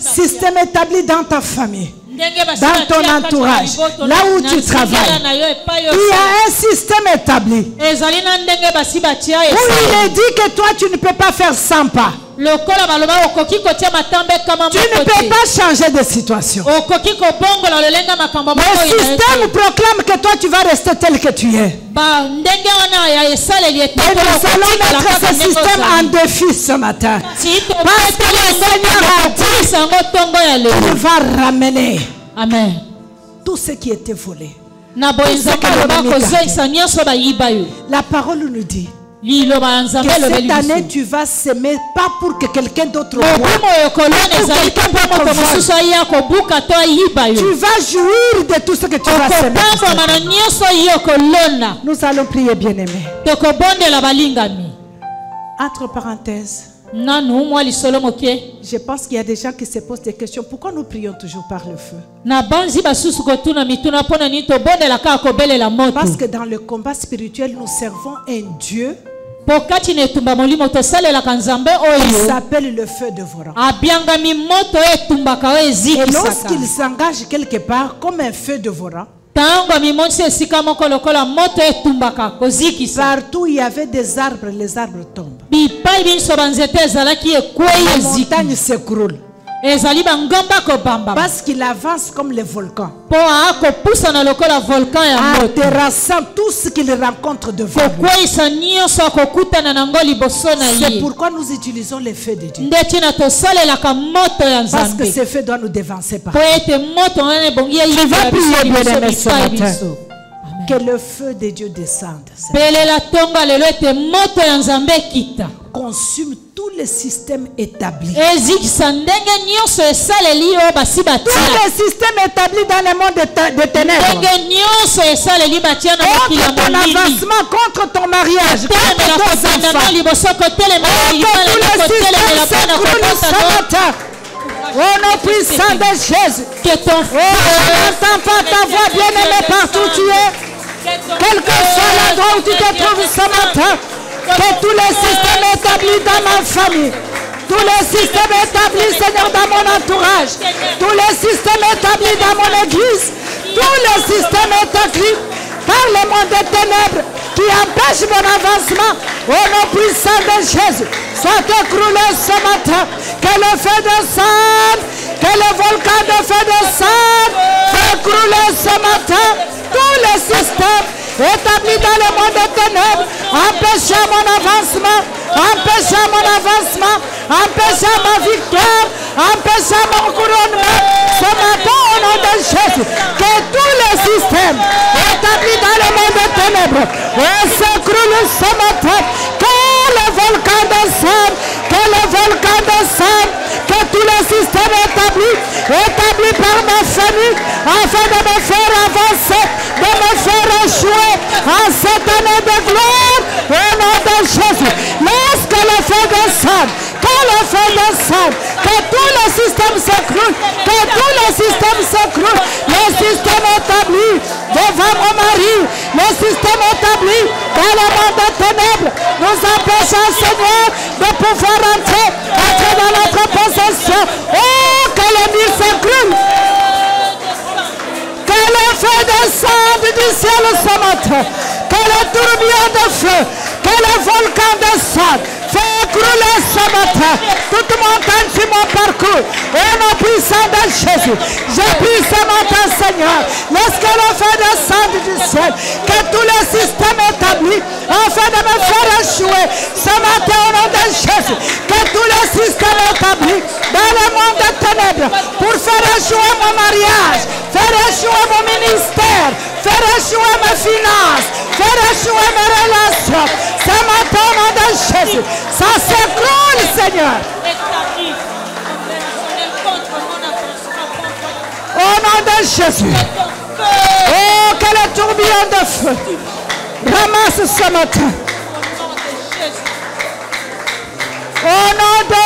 Système établi dans ta famille, dans ton entourage, là où tu travailles. Il y a un système établi où il est dit que toi tu ne peux pas faire 100 pas. Tu ne peux pas changer de situation. Le système proclame que toi tu vas rester tel que tu es. Et nous allons mettre ce système en défi ce matin. Parce que le Seigneur a dit qu'il va ramener tout ce qui était volé. La parole nous dit que cette année tu vas s'aimer pas pour que quelqu'un d'autre voie. Tu vas jouir de tout ce que tu vas s'aimer. Nous allons prier, bien-aimés. Entre parenthèses, je pense qu'il y a des gens qui se posent des questions. Pourquoi nous prions toujours par le feu? Parce que dans le combat spirituel, nous servons un Dieu qui s'appelle le feu dévorant. Et lorsqu'il s'engage quelque part comme un feu dévorant, partout il y avait des arbres, les arbres tombent. Les montagnes s'écroulent. Parce qu'il avance comme les volcans, en terrassant tout ce qu'il rencontre devant lui. C'est pourquoi nous utilisons les feux de Dieu. Parce que ces feux doivent nous dévancer par. Je vais prier, bien-aimé, ce matin. Que le feu de Dieu descende. Consume tous les systèmes établis. Tous les systèmes établis dans le monde de ténèbres. Contre ton avancement, contre ton mariage, contre tes enfants. Tous les systèmes s'écroulent ce matin. Au nom puissant de Jésus. N'entends pas ta voix, bien-aimée, partout où tu es. Quel que soit l'endroit où tu te trouves ce matin. Que tous les systèmes établis dans ma famille, tous les systèmes établis, Seigneur, dans mon entourage, tous les systèmes établis dans mon église, tous les systèmes établis par le monde des ténèbres qui empêchent mon avancement, au nom puissant de Jésus, soit écroulé ce matin. Que le feu descende, que le volcan de feu descende, fait écrouler ce matin. tous les systèmes établis dans le monde des ténèbres empêchent mon avancement, empêchent mon avancement, empêchent ma victoire, empêchent mon couronnement. Ce matin, au nom de Jésus, que tous les systèmes établis dans le monde des ténèbres s'écroulent ce matin. Que le volcan descende, que le volcan descende, que tous les systèmes établis par ma famille, afin de me faire avancer, de me faire échouer en cette année de gloire, au nom de Jésus. Lorsque le feu descende, que le feu descende, que tous les systèmes s'écroulent, que tous les systèmes s'écroulent, les systèmes établis devant mon mari, les systèmes établis dans le monde des ténèbres, nous empêchons, Seigneur, de pouvoir entrer dans notre possession. Oh, que les murs s'écroulent, que le feu descende du ciel ce matin, que le tourbillon de feu, que le volcan descende. Fais écrouler ce matin toute montagne sur mon parcours. Au nom puissant de Jésus, je prie ce matin, Seigneur, lorsque le feu descend du ciel, que tous les systèmes établis afin de me faire échouer ce matin au nom de Jésus, que tous les systèmes établis dans le monde des ténèbres pour faire échouer mon mariage, faire échouer mon ministère, faire échouer mes finances, faire échouer mes relations, ce matin au nom de Jésus, ça s'écroule, Seigneur. Au nom de Jésus. Oh, que le tourbillon de feu ramasse ce matin. Au nom de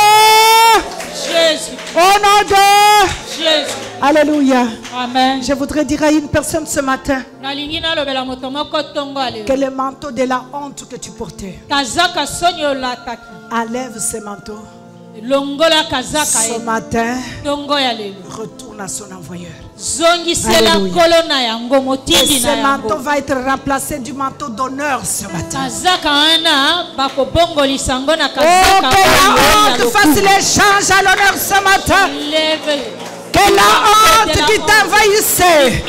Jésus. Au nom de Jésus. Alléluia. Amen. Je voudrais dire à une personne ce matin que le manteau de la honte que tu portais, enlève ce manteau. Ce matin, retourne à son envoyeur. Et ce manteau va être remplacé du manteau d'honneur ce matin. Oh, que la honte fasse l'échange à l'honneur ce matin. Que la honte qui t'envahissait,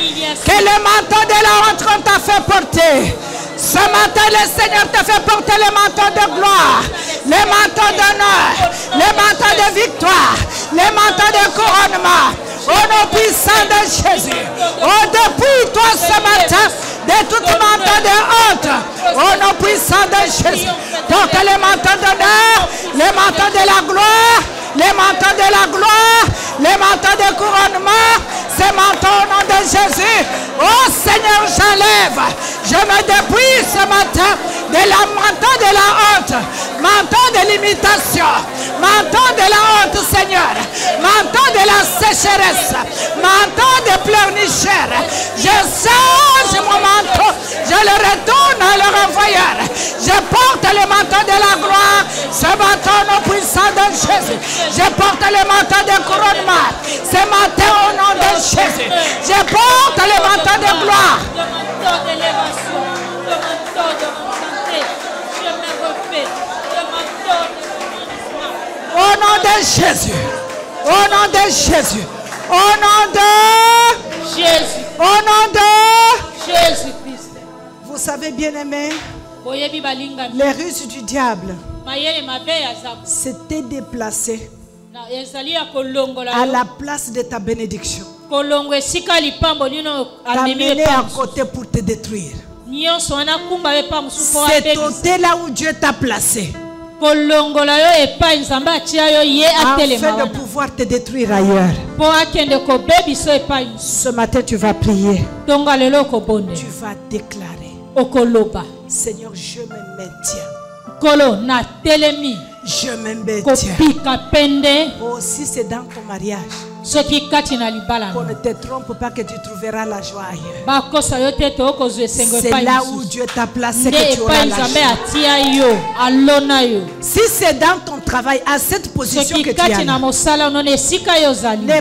que le manteau de la honte qu'on t'a fait porter, ce matin le Seigneur t'a fait porter le manteau de gloire, le manteau d'honneur, le manteau de victoire, le manteau de couronnement. Au nom puissant de Jésus, oh, depuis toi ce matin, de toute manteau de honte, au nom puissant de Jésus, porte le manteau d'honneur, le manteau de la gloire, les manteaux de la gloire, les manteaux de couronnement, ces manteaux au nom de Jésus. Oh Seigneur, j'enlève, je me dépouille ce matin de la manteau de la honte, manteau de l'imitation, manteau de la honte, Seigneur, manteau de la sécheresse, manteau de pleurnichère. Je change mon manteau, je le retourne à leur envoyeur. Je porte le manteau de la gloire, ce manteau au nom puissant de Jésus. Je porte le manteau de couronnement, ce matin au nom de Jésus. Je porte le manteau de gloire. Le manteau d'élévation, le manteau de santé, je me refais, le manteau de au nom de Jésus, au nom de Jésus, au nom de Jésus, au nom de Jésus-Christ. Vous savez, bien-aimés, les ruses du diable s'étaient déplacées à la place de ta bénédiction, t'amener à côté pour te détruire. C'est ôté là où Dieu t'a placé, afin de pouvoir te détruire ailleurs. Ce matin tu vas prier, tu vas déclarer, Seigneur, je me maintiens, je me maintiens. Aussi c'est dans ton mariage, qu'on ne te trompe pas que tu trouveras la joie ailleurs. C'est là où Dieu t'a placé que tu auras la joie. Si c'est dans ton travail, à cette position que tu as, ne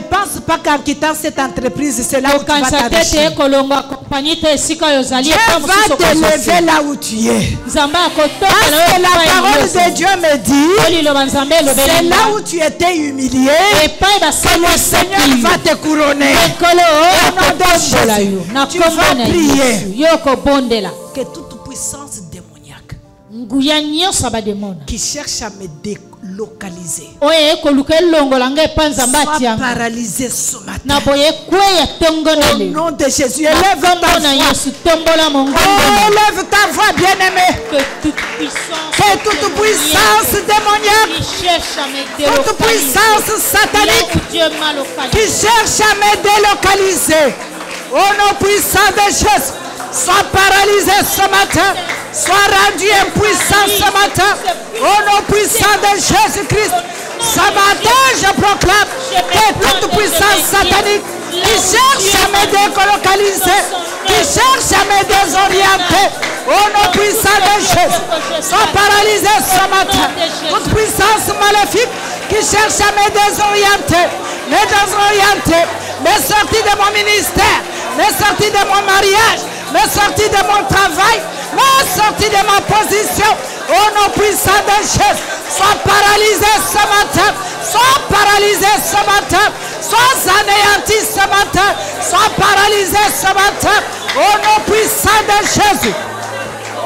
pense pas qu'en quittant cette entreprise, c'est là où tu vas t'enrichir. Dieu va te lever là où tu es. Parce que la parole de Dieu me dit, c'est là où tu étais humilié, que le Seigneur va te couronner. Au nom de Jésus, tu vas prier que toute puissance démoniaque qui cherche à me délocaliser soit paralysée ce matin. Au nom de Jésus, élève ta voix. Élève ta voix, bien-aimé. Que toute puissance démoniaque, toute puissance satanique qui cherche à me délocaliser, au nom puissant de Jésus, soit paralysé ce matin, soit rendu impuissant ce matin, au nom puissant de Jésus-Christ. Ce matin, je proclame que toute puissance satanique qui cherche à me délocaliser, qui cherche à me désorienter, au nom puissant de Jésus, soit paralysé ce matin. Toute puissance maléfique qui cherche à me désorienter, me sortir de mon ministère, me sortir de mon mariage, me sortir de mon travail, me sortir de ma position, au nom puissant de Jésus, sois paralysé ce matin, sois paralysé ce matin, sois anéanti ce matin, sois paralysé ce matin, au nom puissant de Jésus.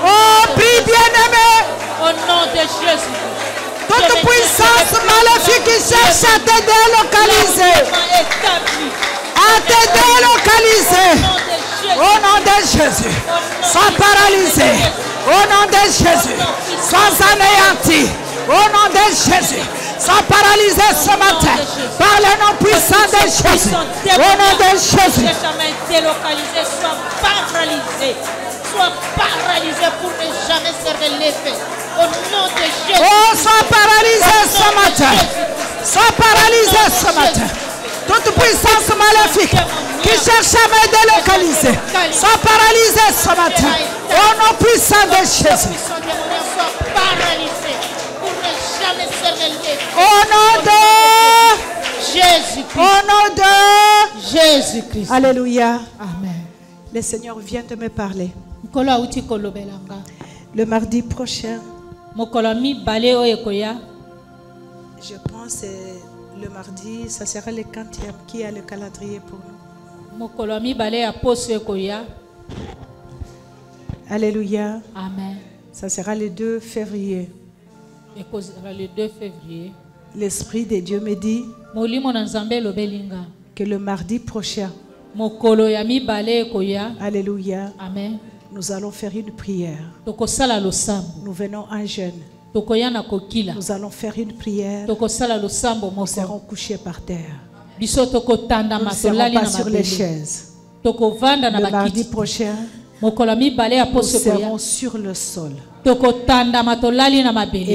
Oh, prie bien-aimé. Au nom de Jésus. Toute puissance maléfique qui cherche à te délocaliser, à te délocaliser, au nom de Jésus, sois paralysé, au nom de Jésus, sois anéanti, au nom de Jésus, sois paralysé ce matin, par le nom puissant de Jésus, au nom de Jésus. Sois paralysé pour ne jamais se relever. Au nom de Jésus. Oh, sois paralysé ce matin. Sois paralysé ce matin. Toute puissance maléfique qui cherche à me délocaliser, sois paralysé ce matin. Au nom puissant de Jésus. Sois paralysé pour ne jamais se relever. Au nom de Jésus-Christ. Au nom de Jésus-Christ. Alléluia. Amen. Le Seigneur vient de me parler. Le mardi prochain, je pense le mardi, ça sera le 40e qui a le calendrier pour nous. Alléluia. Amen. Ça sera le 2 février. Le 2 février. L'Esprit de Dieu me dit que le mardi prochain, alléluia, amen, nous allons faire une prière. Nous venons en jeûne. Nous allons faire une prière. Nous serons couchés par terre. Nous ne serons pas sur les chaises. Le mardi prochain, nous serons sur le sol. Et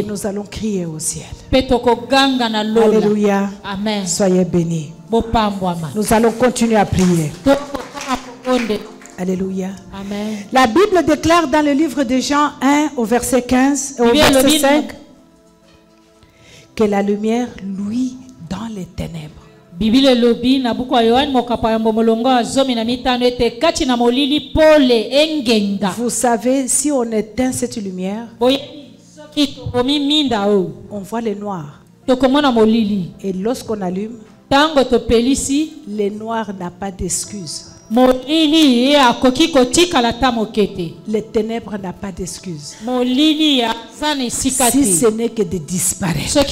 nous allons crier au ciel. Alléluia. Amen. Soyez bénis. Nous allons continuer à prier. Alléluia. Amen. La Bible déclare dans le livre de Jean 1 au verset 15 et au verset 5 que la lumière luit dans les ténèbres. Vous savez, si on éteint cette lumière, on voit le noir. Et lorsqu'on allume, le noir n'a pas d'excuse. Les ténèbres n'ont pas d'excuse. Si ce n'est que de disparaître.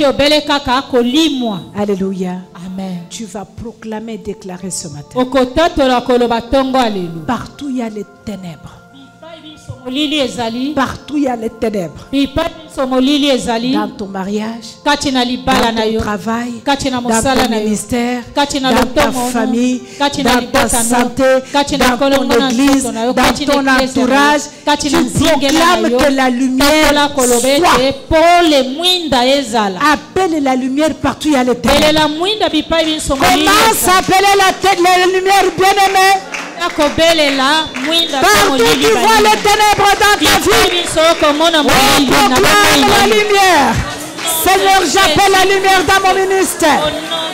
Alléluia. Amen. Tu vas proclamer et déclarer ce matin. Partout il y a les ténèbres. Partout il y a les ténèbres. Dans ton mariage, dans ton travail, dans ton ministère, dans ta famille, dans ta santé, dans ton église, dans ton entourage, tu proclames que la lumière soit. Appelle la lumière partout il y a les ténèbres. Commence à appeler la lumière bien-aimée. Partout tu vois les ténèbres dans ta vie, proclame la lumière. Seigneur, j'appelle la lumière dans mon ministère.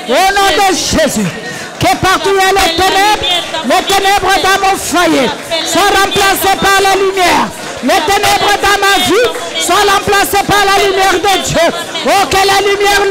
Au nom de Jésus. Que partout il y a les ténèbres dans mon foyer soient remplacées par la lumière. Les ténèbres dans ma vie soient remplacées par la lumière de Dieu. Oh, que la lumière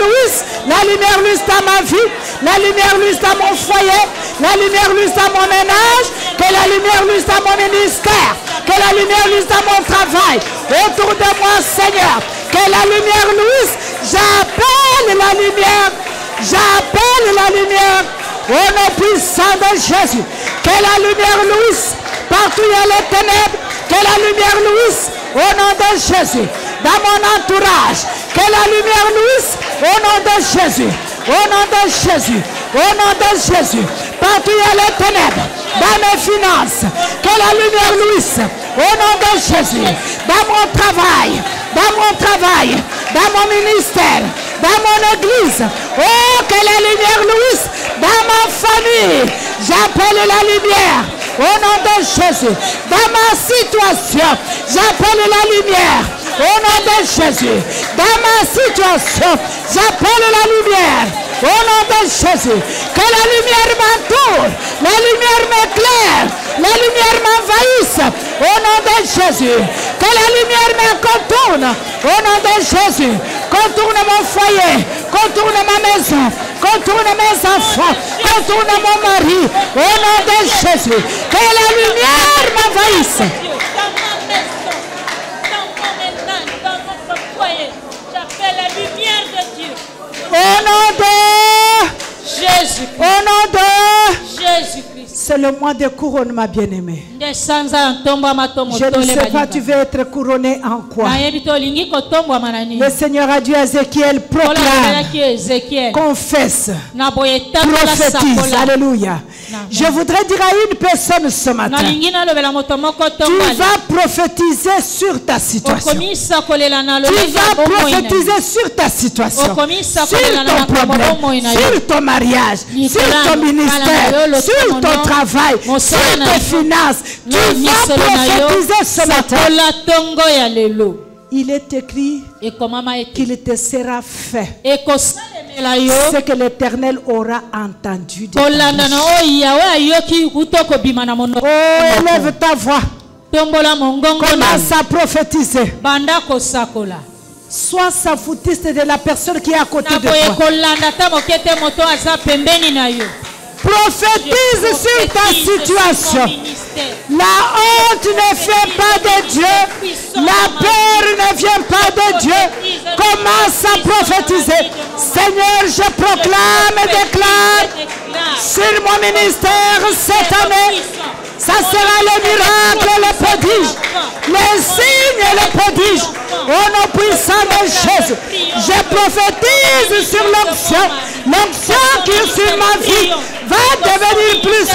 luise dans ma vie. La lumière luise dans mon foyer. La lumière luise dans mon ménage. Que la lumière luise dans mon ministère. Que la lumière luise dans mon travail. Autour de moi, Seigneur. Que la lumière luise. J'appelle la lumière. J'appelle la lumière. Au nom puissant de Jésus. Que la lumière luise. Partout il y a les ténèbres. Que la lumière luise. Au nom de Jésus. Dans mon entourage. Que la lumière luise. Au nom de Jésus. Au nom de Jésus. Au nom de Jésus. Partout il y a les ténèbres. Dans mes finances. Que la lumière luise. Au nom de Jésus. Dans mon travail. Dans mon travail. Dans mon ministère. Dans mon église. Oh, que la lumière luise. Dans ma famille. J'appelle la lumière. Au nom de Jésus. Dans ma situation. J'appelle la lumière. Au nom de Jésus. Dans ma situation. J'appelle la lumière. Au nom de Jésus. Que la lumière m'entoure. La lumière m'éclaire. La lumière m'envahisse. Au nom de Jésus. Que la lumière me contourne. Au nom de Jésus. Contourne mon foyer. Contourne ma maison. Contourne mes enfants. Contourne mon mari. Au nom de Jésus. Que la lumière m'envahisse. Dans ma maison, dans mon ménage, dans notre foyer, j'appelle la lumière de Dieu. Au nom de Jésus. Au nom de Jésus-Christ. C'est le mois de couronne, ma bien-aimée. Je ne sais pas, tu veux être couronné en quoi. Le Seigneur a dit à Ézéchiel, proclame, confesse, prophétise. Alléluia. Je voudrais dire à une personne ce matin, tu vas prophétiser sur ta situation. Tu vas prophétiser sur ta situation, sur ton problème, sur ton mariage, sur ton ministère, sur ton travail, sur tes finances. Tu vas prophétiser ce matin. Il est écrit qu'il te sera fait ce que l'Éternel aura entendu de ta bouche. Oh, élève ta voix. Commence à prophétiser. Sois sans foutiste de la personne qui est à côté de toi. Prophétise sur ta situation. La honte ne fait pas de Dieu. La peur ne vient pas de Dieu. Commence à prophétiser. Seigneur, je proclame et déclare sur mon ministère cette année. Ça sera le miracle et le prodige. Les signes et les prodiges. Au nom puissant de Jésus. Je prophétise sur l'onction. L'onction qui est sur ma vie va devenir plus.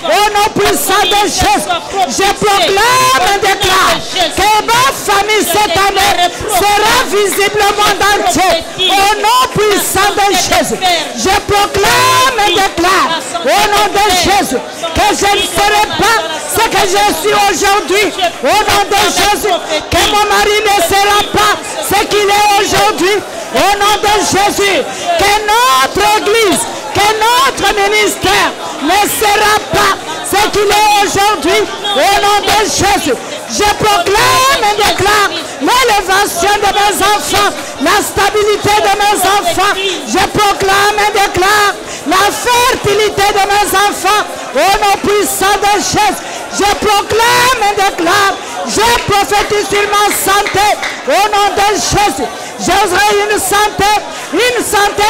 Au nom puissant de Jésus. Je proclame et déclare que ma famille cette année sera visible au monde entier. Au nom puissant de Jésus. Je proclame et déclare au nom de Jésus que je ne serai pas ce que je suis aujourd'hui. Au nom de Jésus. Que mon mari ne sera pas ce qu'il est aujourd'hui. Au nom de Jésus. Que notre église, que notre ministère ne sera pas ce qu'il est aujourd'hui. Au nom de Jésus. Je proclame et déclare l'élévation de mes enfants, la stabilité de mes enfants. Je proclame et déclare la fertilité de mes enfants. Au nom puissant de Jésus. Je proclame et déclare, je prophétise sur ma santé. Au nom de Jésus. J'aurai une santé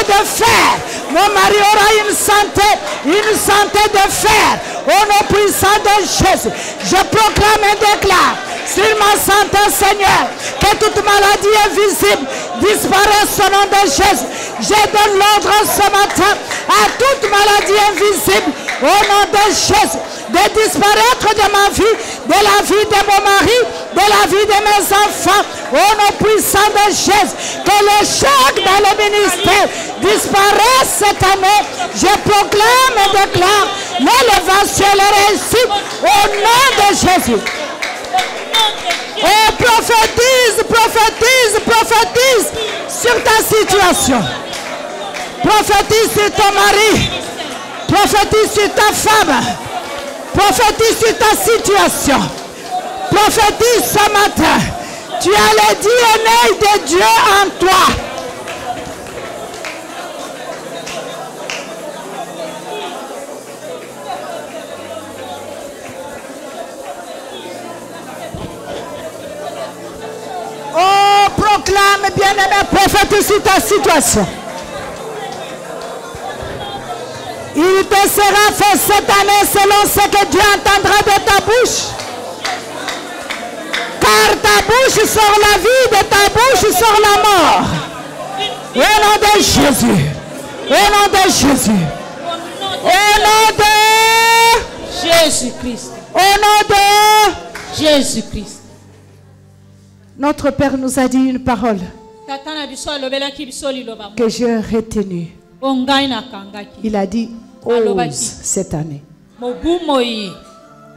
de fer. Mon mari aura une santé de fer. Au nom puissant de Jésus. Je proclame et déclare sur ma santé, Seigneur, que toute maladie invisible disparaisse au nom de Jésus. Je donne l'ordre ce matin à toute maladie invisible au nom de Jésus de disparaître de ma vie, de la vie de mon mari, de la vie de mes enfants. Au nom puissant de Jésus, que le choc dans le ministère disparaisse cette année. Je proclame et déclare l'élévation et la réussite au nom de Jésus. Oh, prophétise sur ta situation. Prophétise sur ton mari. Prophétise sur ta femme. Prophétise sur ta situation. Prophétise ce matin. Tu as le DNA de Dieu en toi. Bien-aimé, prophétise sur ta situation. Il te sera fait cette année selon ce que Dieu entendra de ta bouche. Car ta bouche sort la vie, de ta bouche sort la mort. Au nom de Jésus. Au nom de Jésus. Au nom de Jésus-Christ. Au nom de Jésus-Christ. Notre Père nous a dit une parole que j'ai retenue. Il a dit, ose cette année.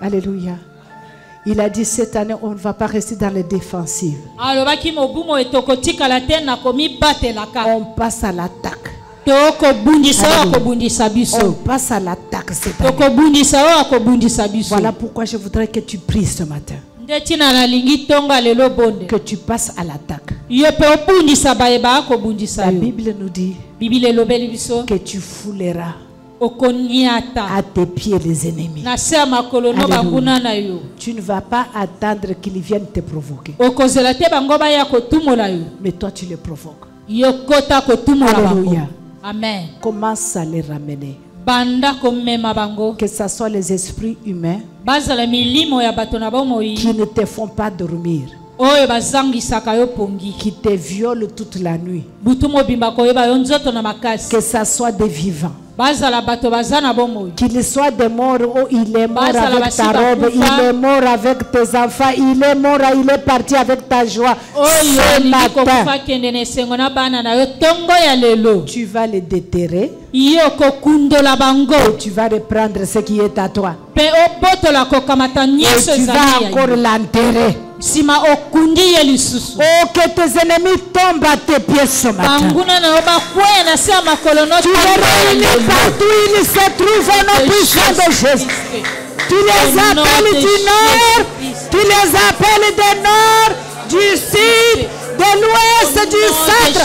Alléluia. Il a dit, cette année, on ne va pas rester dans les défensives. On passe à l'attaque. On passe à l'attaque cette année. Voilà pourquoi je voudrais que tu pries ce matin. Que tu passes à l'attaque. La Bible nous dit que tu fouleras à tes pieds les ennemis. Alléluia. Tu ne vas pas attendre qu'ils viennent te provoquer. Mais toi tu les provoques. Alléluia. Amen. Commence à les ramener. Que ce soit les esprits humains qui ne te font pas dormir, qui te violent toute la nuit, que ce soit des vivants, qu'il soit des morts, oh, il est mort avec ta robe, il est mort avec tes enfants, il est mort, il est parti avec ta joie. Ce matin, tu vas les déterrer et tu vas reprendre ce qui est à toi. Et tu vas encore l'enterrer. Oh, que tes ennemis tombent à tes pieds ce matin. Tu les réunis partout où ils se trouvent au nom puissant de Jésus. Tu les appelles du nord, tu les appelles du nord, du sud, de l'ouest, du centre.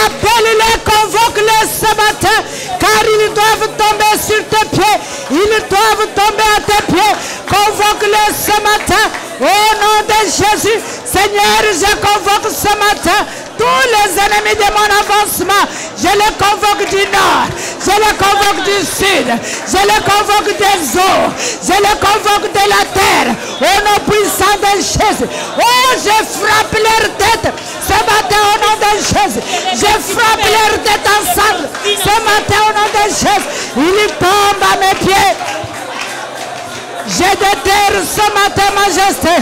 Appelle-les, convoque-les ce matin, car ils doivent tomber sur tes pieds. Ils doivent tomber à tes pieds. Convoque-les ce matin. Au nom de Jésus, Seigneur, je convoque ce matin tous les ennemis de mon avancement. Je les convoque du nord, je les convoque du sud, je les convoque des eaux, je les convoque de la terre. Au nom puissant de Jésus. Oh, je frappe leur tête ce matin au nom de Jésus. Je frappe leur tête ensemble ce matin au nom de Jésus. Ils tombent à mes pieds. Je déterre ce matin, majesté,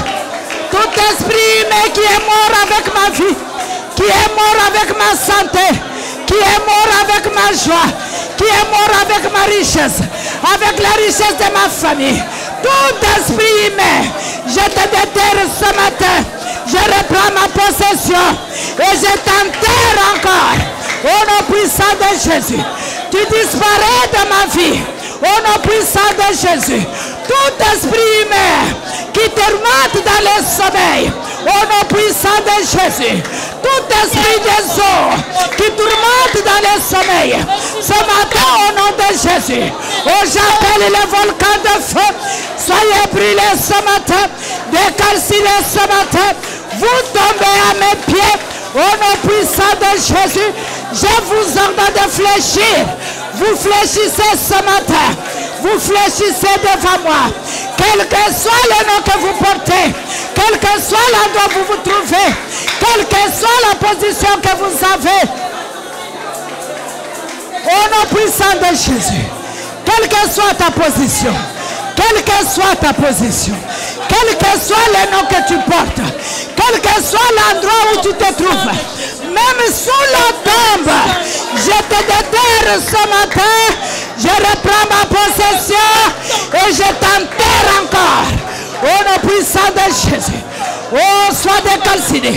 tout esprit humain qui est mort avec ma vie, qui est mort avec ma santé, qui est mort avec ma joie, qui est mort avec ma richesse, avec la richesse de ma famille. Tout esprit humain, je te déterre ce matin. Je reprends ma possession et je t'enterre encore. Au nom puissant de Jésus, tu disparais de ma vie. Au nom puissant de Jésus, tout esprit humain qui te remonte dans le sommeil, au nom puissant de Jésus, tout esprit des eaux qui te remonte dans le sommeil, ce matin au nom de Jésus, oh, j'appelle le volcan de feu, soyez brûlés ce matin, décalcinés ce matin, vous tombez à mes pieds, au nom puissant de Jésus, je vous ordonne de fléchir. Vous fléchissez ce matin. Vous fléchissez devant moi. Quel que soit le nom que vous portez, quel que soit l'endroit où vous vous trouvez, quelle que soit la position que vous avez, au nom puissant de Jésus, quelle que soit ta position, quelle que soit ta position, quel que soit le nom que tu portes, quel que soit l'endroit où tu te trouves, même sous la tombe, je te déterre ce matin, je reprends ma possession et je t'enterre encore. Au nom puissant de Jésus, oh, sois décalciné,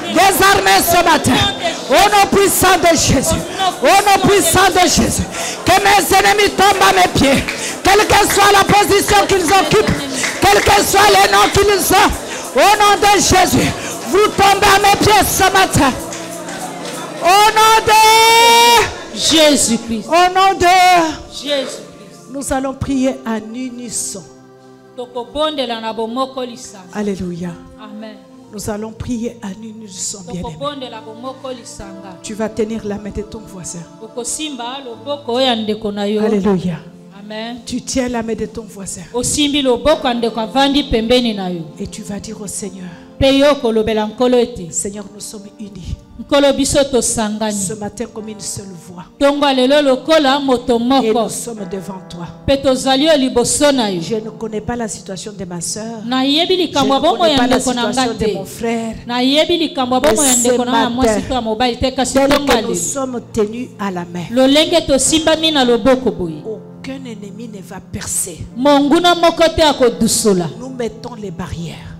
désarmé ce matin. Au nom puissant de Jésus, au nom puissant de Jésus, que mes ennemis tombent à mes pieds, quelle que soit la position qu'ils occupent, quel que soit le nom qu'ils ont, au nom de Jésus, vous tombez à mes pieds ce matin. Au nom de Jésus-Christ. Au nom de Jésus-Christ. Nous allons prier en unisson. Alléluia. Amen. Nous allons prier à nous, nous sommes bien-aimés. Tu vas tenir la main de ton voisin. Alléluia. Amen. Tu tiens la main de ton voisin. Et tu vas dire au Seigneur, Seigneur, nous sommes unis. Ce matin comme une seule voix. Et nous sommes devant toi. Je ne connais pas la situation de ma soeur. Je ne connais pas la situation de mon frère. Mais ce matin, tel que nous sommes tenus à la main, aucun ennemi ne va percer. Nous mettons les barrières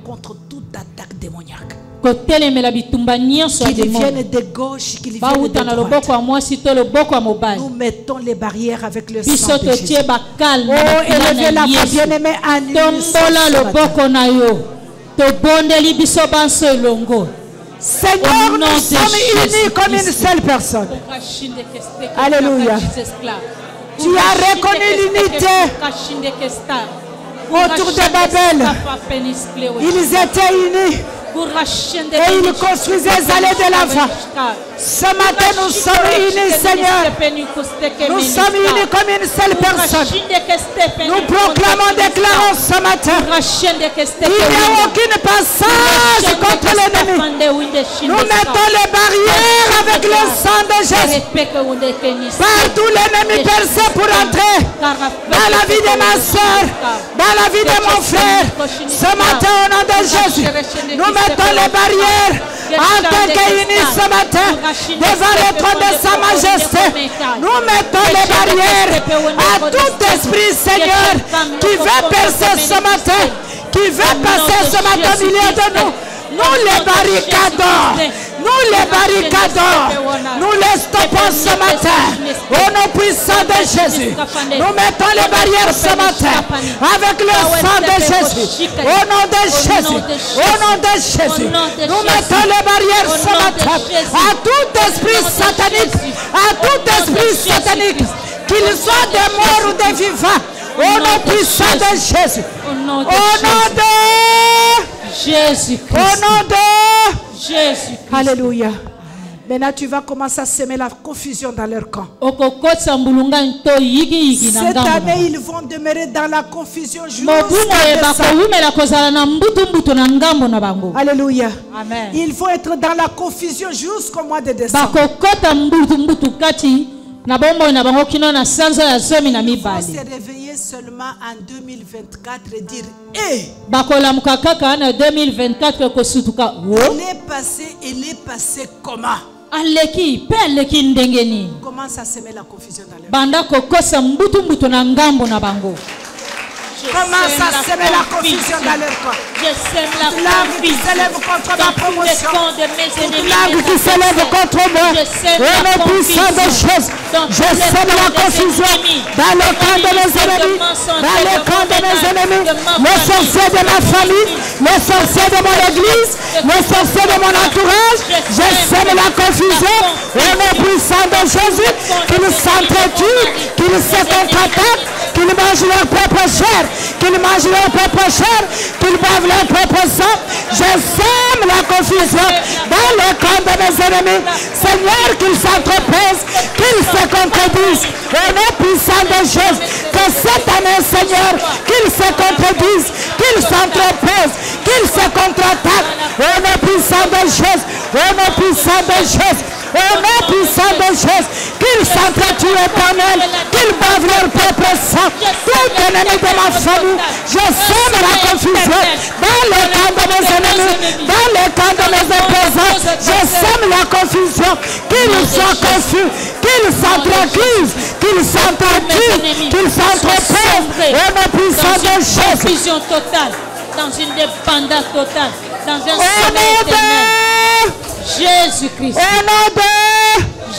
contre toute attaque démoniaque. Qu'ils viennent de gauche, qu'ils viennent de droite. Nous mettons les barrières avec le sang de Jésus. Oh, élevez la voix, bien-aimé, à nous. Seigneur, nous sommes unis comme une seule personne. Alléluia. Tu as reconnu l'unité autour de Babel. Ils étaient unis. Et ils construisaient les allées de l'avant. Ce matin, nous sommes unis, Seigneur. Nous sommes unis comme une seule personne. Nous proclamons, déclarons ce matin. Il n'y a aucun passage contre l'ennemi. Nous mettons les barrières avec le sang de Jésus. Partout l'ennemi percé pour entrer dans la vie de ma soeur, dans la vie de mon frère. Ce matin, au nom de Jésus, nous mettons les barrières en tant qu'unis ce matin devant le trône de sa majesté. Nous mettons les barrières à tout esprit, Seigneur, qui veut percer ce matin, qui veut passer ce matin au milieu de nous. Nous les barricadons. Nous les barricadons. Nous les stoppons ce matin. Au nom puissant de Jésus. Nous mettons les barrières ce matin avec le sang de Jésus. Au nom de Jésus. Au nom de Jésus. Nous mettons les barrières ce matin à tout esprit satanique. À tout esprit satanique. Qu'il soit des morts ou des vivants. Au nom puissant de Jésus. Au nom de Jésus-Christ. Au nom de Jésus-Christ. Alléluia. Maintenant, tu vas commencer à semer la confusion dans leur camp. Cette année, ils vont demeurer dans la confusion jusqu'à décembre. Alléluia. Amen. Ils vont être dans la confusion jusqu'au mois de décembre. Ils vont se réveiller seulement en 2024 et dire il est passé comment? Commence à semer la confusion dans leur cœur. Commence à semer la confusion dans leur corps. Je sème la langue qui s'élève contre ma promotion. Toute langue qui s'élève contre moi. Au nom puissant de Jésus. Je sème la confusion dans le camp de mes ennemis. Dans le camp de mes ennemis. Les sorciers de ma famille. Les sorciers de mon église. Les sorciers de mon entourage. Je sème la confusion. Au nom puissant de Jésus. Qu'ils s'entretuent. Qu'ils se contre-attaquent. Qu'ils mangent leur propre chair. Qu'ils mangent leur propre chair. Qu'ils boivent leur propre sang. Je sème la confusion dans le camp de mes ennemis. Seigneur, qu'ils s'entreposent, qu'ils se contredisent. Au nom puissant de Jésus, que cette année, Seigneur, qu'ils se contredisent, qu'ils s'entreposent, qu'ils se contre-attaquent. Au nom puissant de Jésus, au nom puissant de Jésus. Au nom puissant de Jésus, qu'ils s'entretuent éternel, qu'ils boivent leur propre sang. Tout ennemi de ma famille, je sème la confusion dans le camp de mes ennemis, dans le camp de mes opposants. Je sème la confusion, qu'ils soient confus, qu'ils s'entretuent, qu'ils s'entretuent, qu'ils s'entreposent. Au nom puissant de Jésus. Confusion totale, dans une dépendance totale, dans un sommeil éternel. Jésus-Christ. Au nom de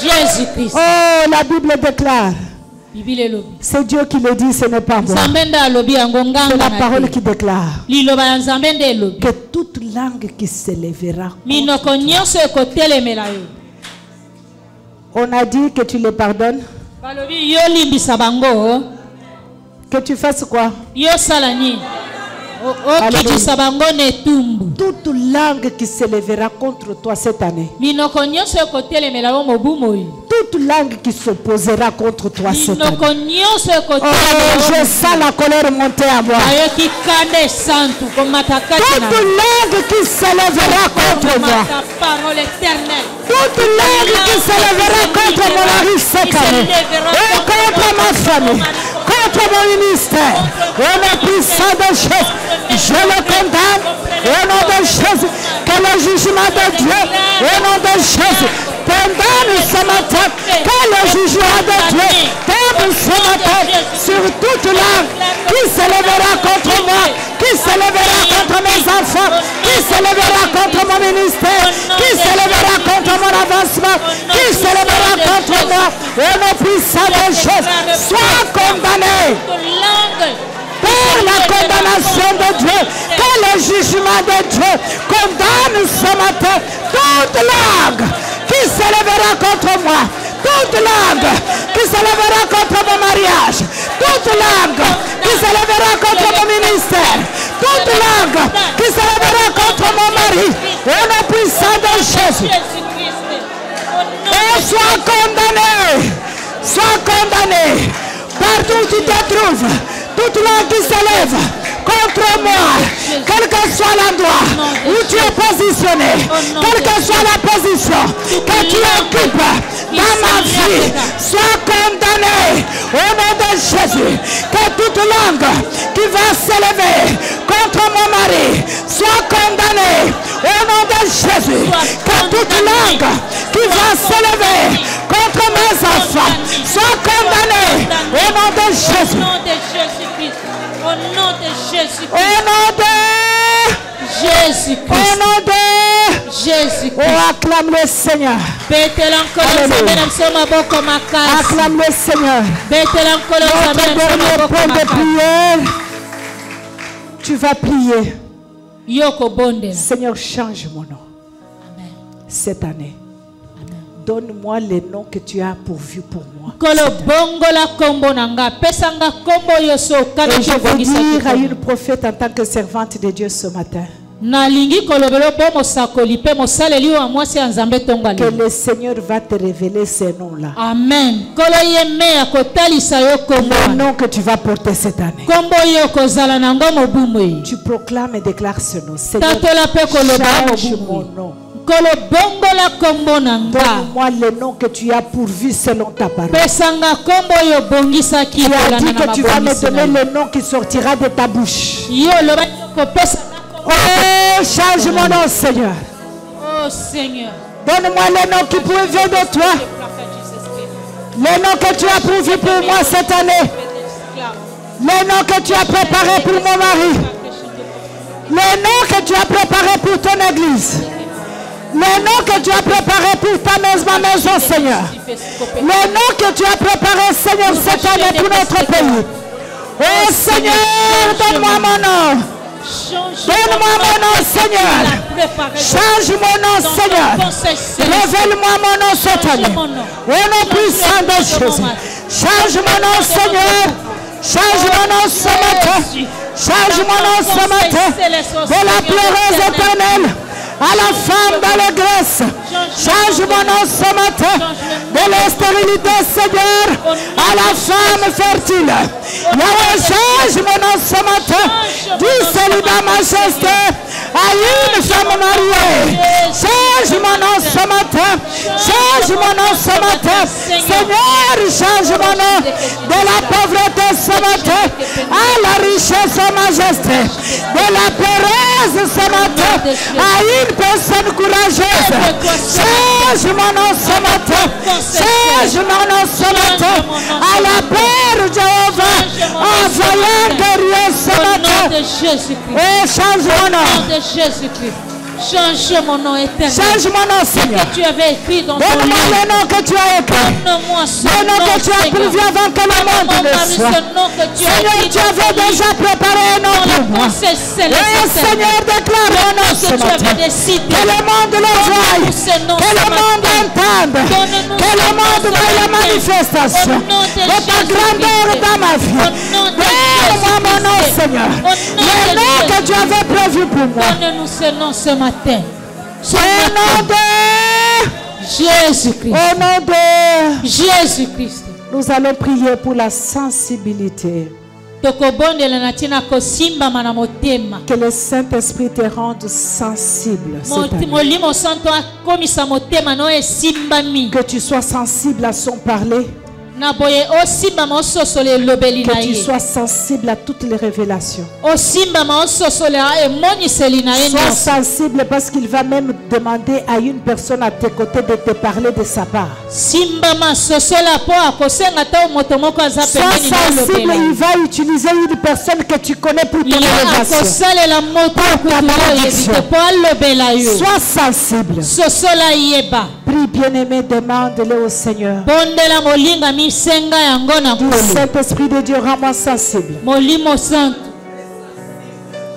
Jésus-Christ. Oh, la Bible déclare. C'est Dieu qui le dit, ce n'est pas moi. C'est la parole qui déclare que toute langue qui s'élèvera. On a dit que tu les pardonnes. Que tu fasses quoi? Toute langue qui s'élèvera contre toi cette année. Toute langue qui s'opposera contre toi cette année. Oh, je sens la colère monter à moi. Toute langue qui s'élèvera contre moi. Toute langue qui s'élèvera contre mon mari cette année. Et contre ma famille. Contre mon ministère. Au nom puissant de Jésus. Je le condamne. Au nom de Jésus. Que le jugement de Dieu. Au nom de Jésus. Condamne ce matin. Que le jugement de Dieu tombe ce matin sur toute langue qui s'élèvera contre moi, qui s'élèvera contre mes enfants, qui s'élèvera contre mon ministère, qui s'élèvera contre mon avancement, qui s'élèvera contre moi. Au nom puissant de Jésus, sois condamné par la condamnation de Dieu. Que le jugement de Dieu condamne ce matin toute langue qui s'élèvera contre moi, toute langue qui s'élèvera contre mon mariage, toute langue qui s'élèvera contre mon ministère, toute langue qui s'élèvera contre mon mari, au nom puissant de Jésus. Et sois condamné, partout où tu te trouves, toute langue qui s'élève contre moi, quel que soit l'endroit où tu es positionné, quelle que soit la position que tu occupes dans ma vie, sois condamné au nom de Jésus. Que toute langue qui va s'élever contre mon mari soit condamnée au nom de Jésus. Que toute langue qui va s'élever contre mes enfants soit condamnée au nom de Jésus. Au nom de Jésus-Christ. Au nom de Jésus-Christ. Au nom de Jésus-Christ. Oh, acclame le Seigneur. Acclame le Seigneur. Notre dernier point de prière. Tu vas prier. Seigneur, change mon nom. Amen. Cette année. Donne-moi les noms que tu as pourvus pour moi. Et je veux dire à une prophète en tant que servante de Dieu ce matin. Que le Seigneur va te révéler ces noms-là. Amen. Le nom que tu vas porter cette année. Tu proclames et déclares ce nom. Seigneur, change mon nom. Donne-moi les noms que tu as pourvus selon ta parole. Tu as dit que tu vas me donner le nom qui sortira de ta bouche. Oh, change mon nom, Seigneur. Oh, Seigneur. Donne-moi les noms qui proviennent de toi. Les noms que tu as pourvus pour moi cette année. Les noms que tu as préparés pour mon mari. Les noms que tu as préparés pour ton église. Les noms que tu as préparés pour ta maison, Seigneur. Les noms que tu as préparés, Seigneur, cette année pour notre pays. Oh Seigneur, donne-moi mon nom. Donne-moi mon nom, Seigneur. Change mon nom, Seigneur. Révèle-moi mon nom cette année. Au nom puissant de Jésus. Change mon nom, Seigneur. Change mon nom ce matin. Change mon nom ce matin. De la pleureuse éternelle à la femme d'allégresse. Change mon nom ce matin. De la stérilité, Seigneur, à la femme fertile. Yahweh, change mon nom ce matin. Du célibat majesté à une femme mariée. Change mon nom ce matin. Change mon nom ce matin. Seigneur, change mon nom. De la pauvreté ce matin à la richesse, majesté. De la péreuse ce matin à une personne courageuse. Change mon nom ce matin. Change mon nom ce matin. À la paix, Jéhovah. Envoyant guerrier ce matin. Oh, change mon nom. Change mon nom éternel. Change mon nom, Seigneur. Que tu avais écrit dans ton livre. Donne-moi le nom que tu as écrit. Donne-moi ce le nom que tu as pourvu avant que le monde ne soit. Seigneur, tu avais déjà préparé un nom pour moi. Et Seigneur, déclare mon nom ce matin. Que le monde le voie. Que le monde entende. Que le monde voie la manifestation de ta grandeur dans ma vie. Donne-moi mon nom, Seigneur. Le nom que tu avais prévu pour moi. Donne-nous ce nom ce matin. Au nom de Jésus-Christ. Au nom de Jésus-Christ. Nous allons prier pour la sensibilité. Que le Saint-Esprit te rende sensible. Que tu sois sensible à son parler. Que tu sois sensible à toutes les révélations. Sois sensible parce qu'il va même demander à une personne à tes côtés de te parler de sa part. Sois sensible, il va utiliser une personne que tu connais pour ton élévation. Sois sensible. Prie, bien-aimé, demande-le au Seigneur. Saint-Esprit de Dieu, rends-moi sensible.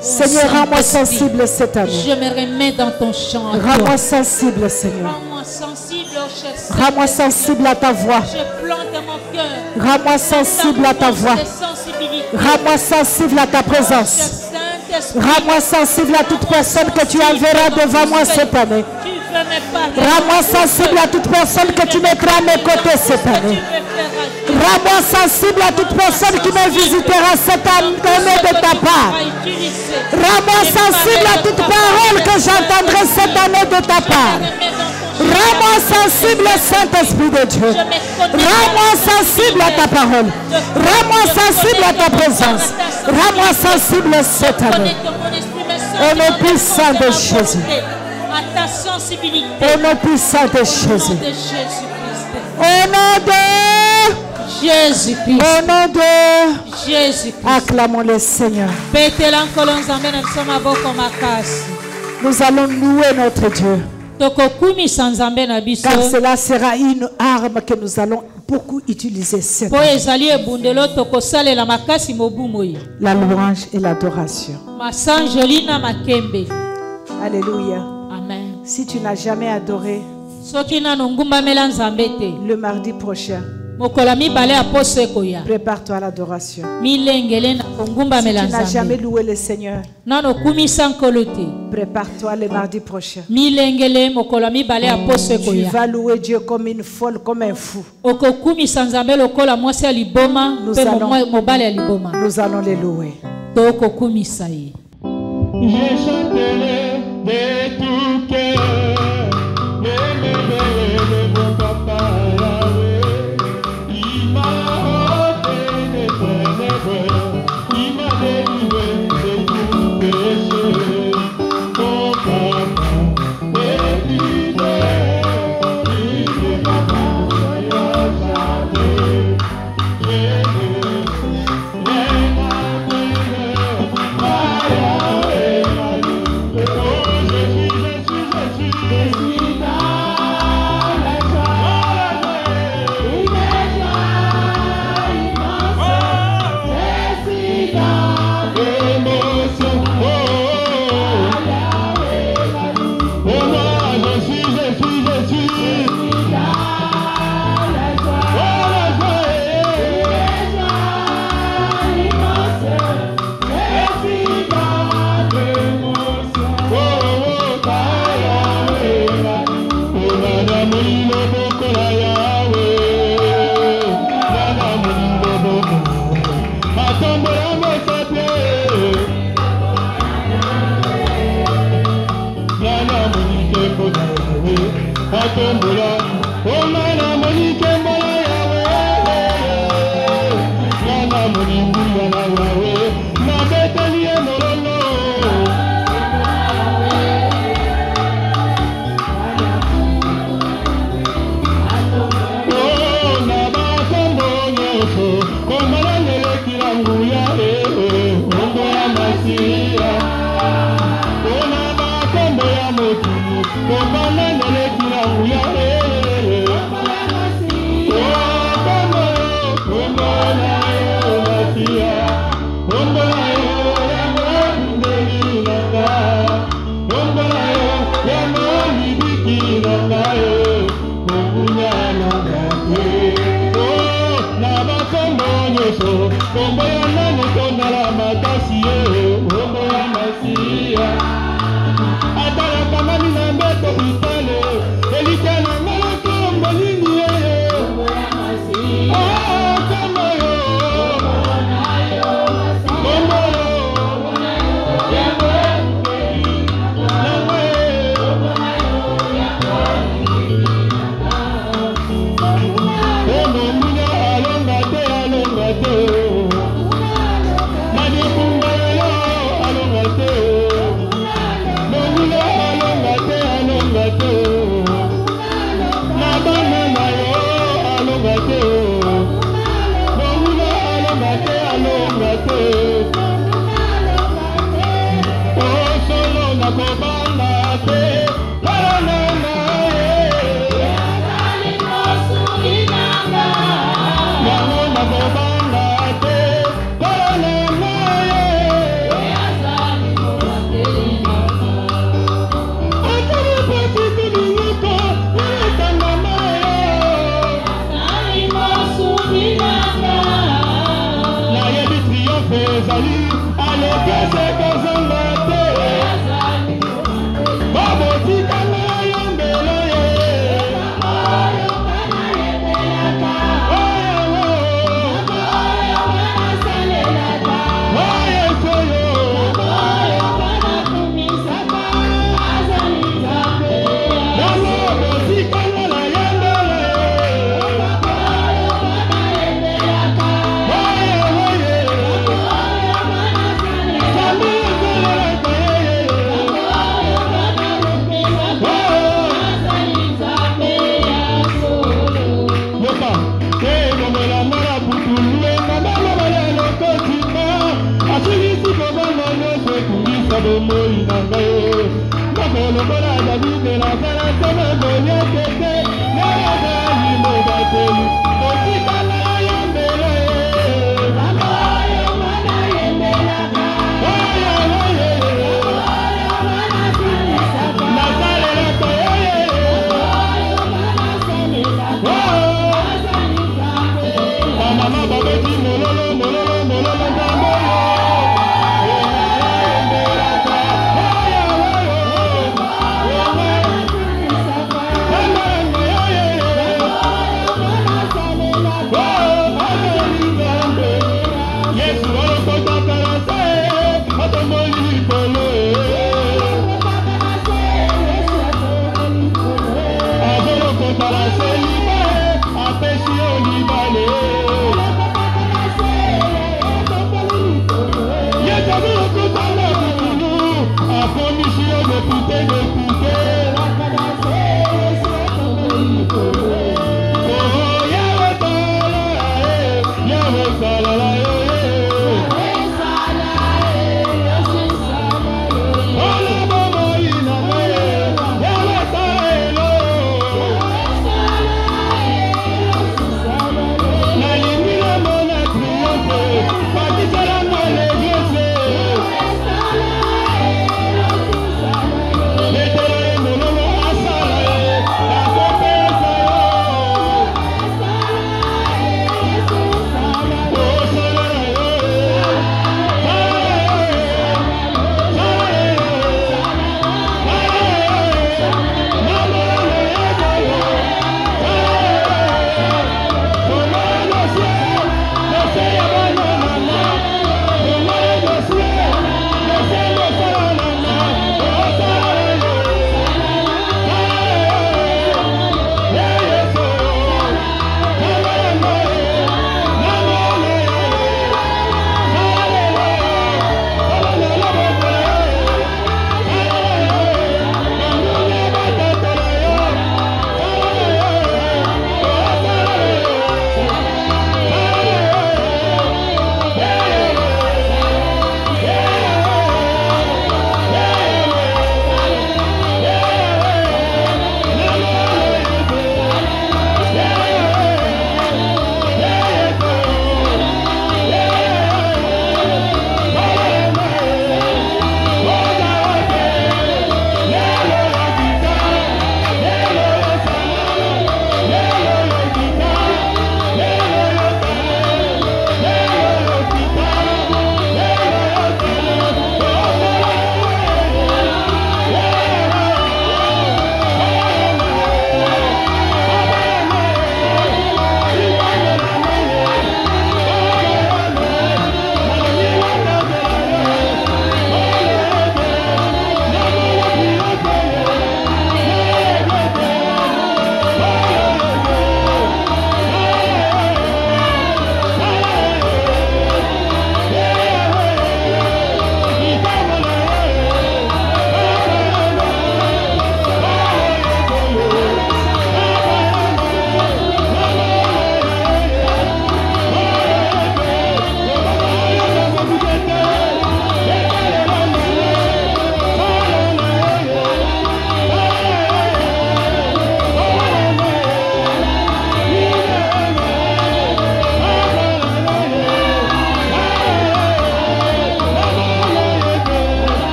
Seigneur, rends-moi sensible cette année. Je me remets dans ton champ. Rends-moi sensible, Seigneur. Rends-moi sensible au chef. Rends-moi sensible à ta voix. Je plante mon cœur. Rends-moi sensible à ta voix. Rends-moi sensible à ta présence. Rends-moi sensible à toute personne que tu enverras devant moi cette année. Rends-moi sensible à toute personne que tu mettras à mes côtés cette année. Rends-moi sensible à toute personne qui me visitera cette année de ta part. Rends-moi sensible à toute parole que j'entendrai cette année de ta part. Rends-moi sensible, Saint-Esprit de Dieu. Rends-moi sensible à ta parole. Rends-moi sensible à ta présence. Rends-moi sensible cette année. Au nom puissant de Jésus. À ta sensibilité. Au nom puissant de Jésus. Au nom de Jésus-Christ. Au nom de Jésus-Christ. Acclamons le Seigneur. Nous allons louer notre Dieu. Car cela sera une arme que nous allons beaucoup utiliser cette année. La louange et l'adoration. Alléluia. Amen. Si tu n'as jamais adoré, le mardi prochain, prépare-toi à l'adoration. Si tu n'as jamais loué le Seigneur, prépare-toi le mardi prochain. Tu vas louer Dieu comme une folle, comme un fou. Nous allons les louer. Je chanterai de tout cœur les merveilles de mon papa Yahweh. Il m'a ôté des ténèbres, il m'a délivré de tout péché. Mon papa est fidèle, il est papa, soyons chantés. nyonso kombo ya nani tondala makasi kombo ya masiya atalaka mami na mbeto bitale elika na ngala kombo nini kombo ya masiya kombo yo kombo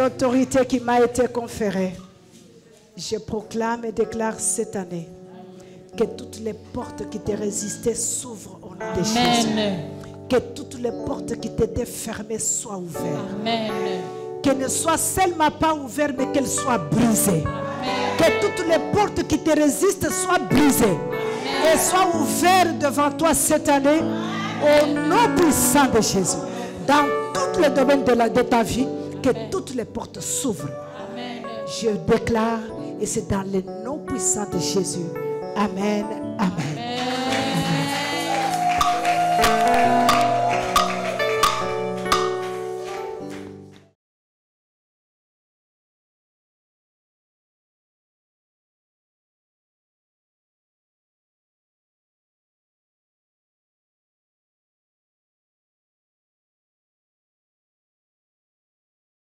l'autorité qui m'a été conférée, je proclame et déclare cette année que toutes les portes qui te résistaient s'ouvrent au nom de Jésus. Que toutes les portes qui t'étaient fermées soient ouvertes. Amen. Qu'elles ne soient seulement pas ouvertes, mais qu'elles soient brisées. Amen. Que toutes les portes qui te résistent soient brisées. Amen. Et soient ouvertes devant toi cette année, au nom puissant de Jésus. Dans tous les domaines de ta vie, que toutes les portes s'ouvrent. Je déclare, et c'est dans le nom puissant de Jésus. Amen. Amen.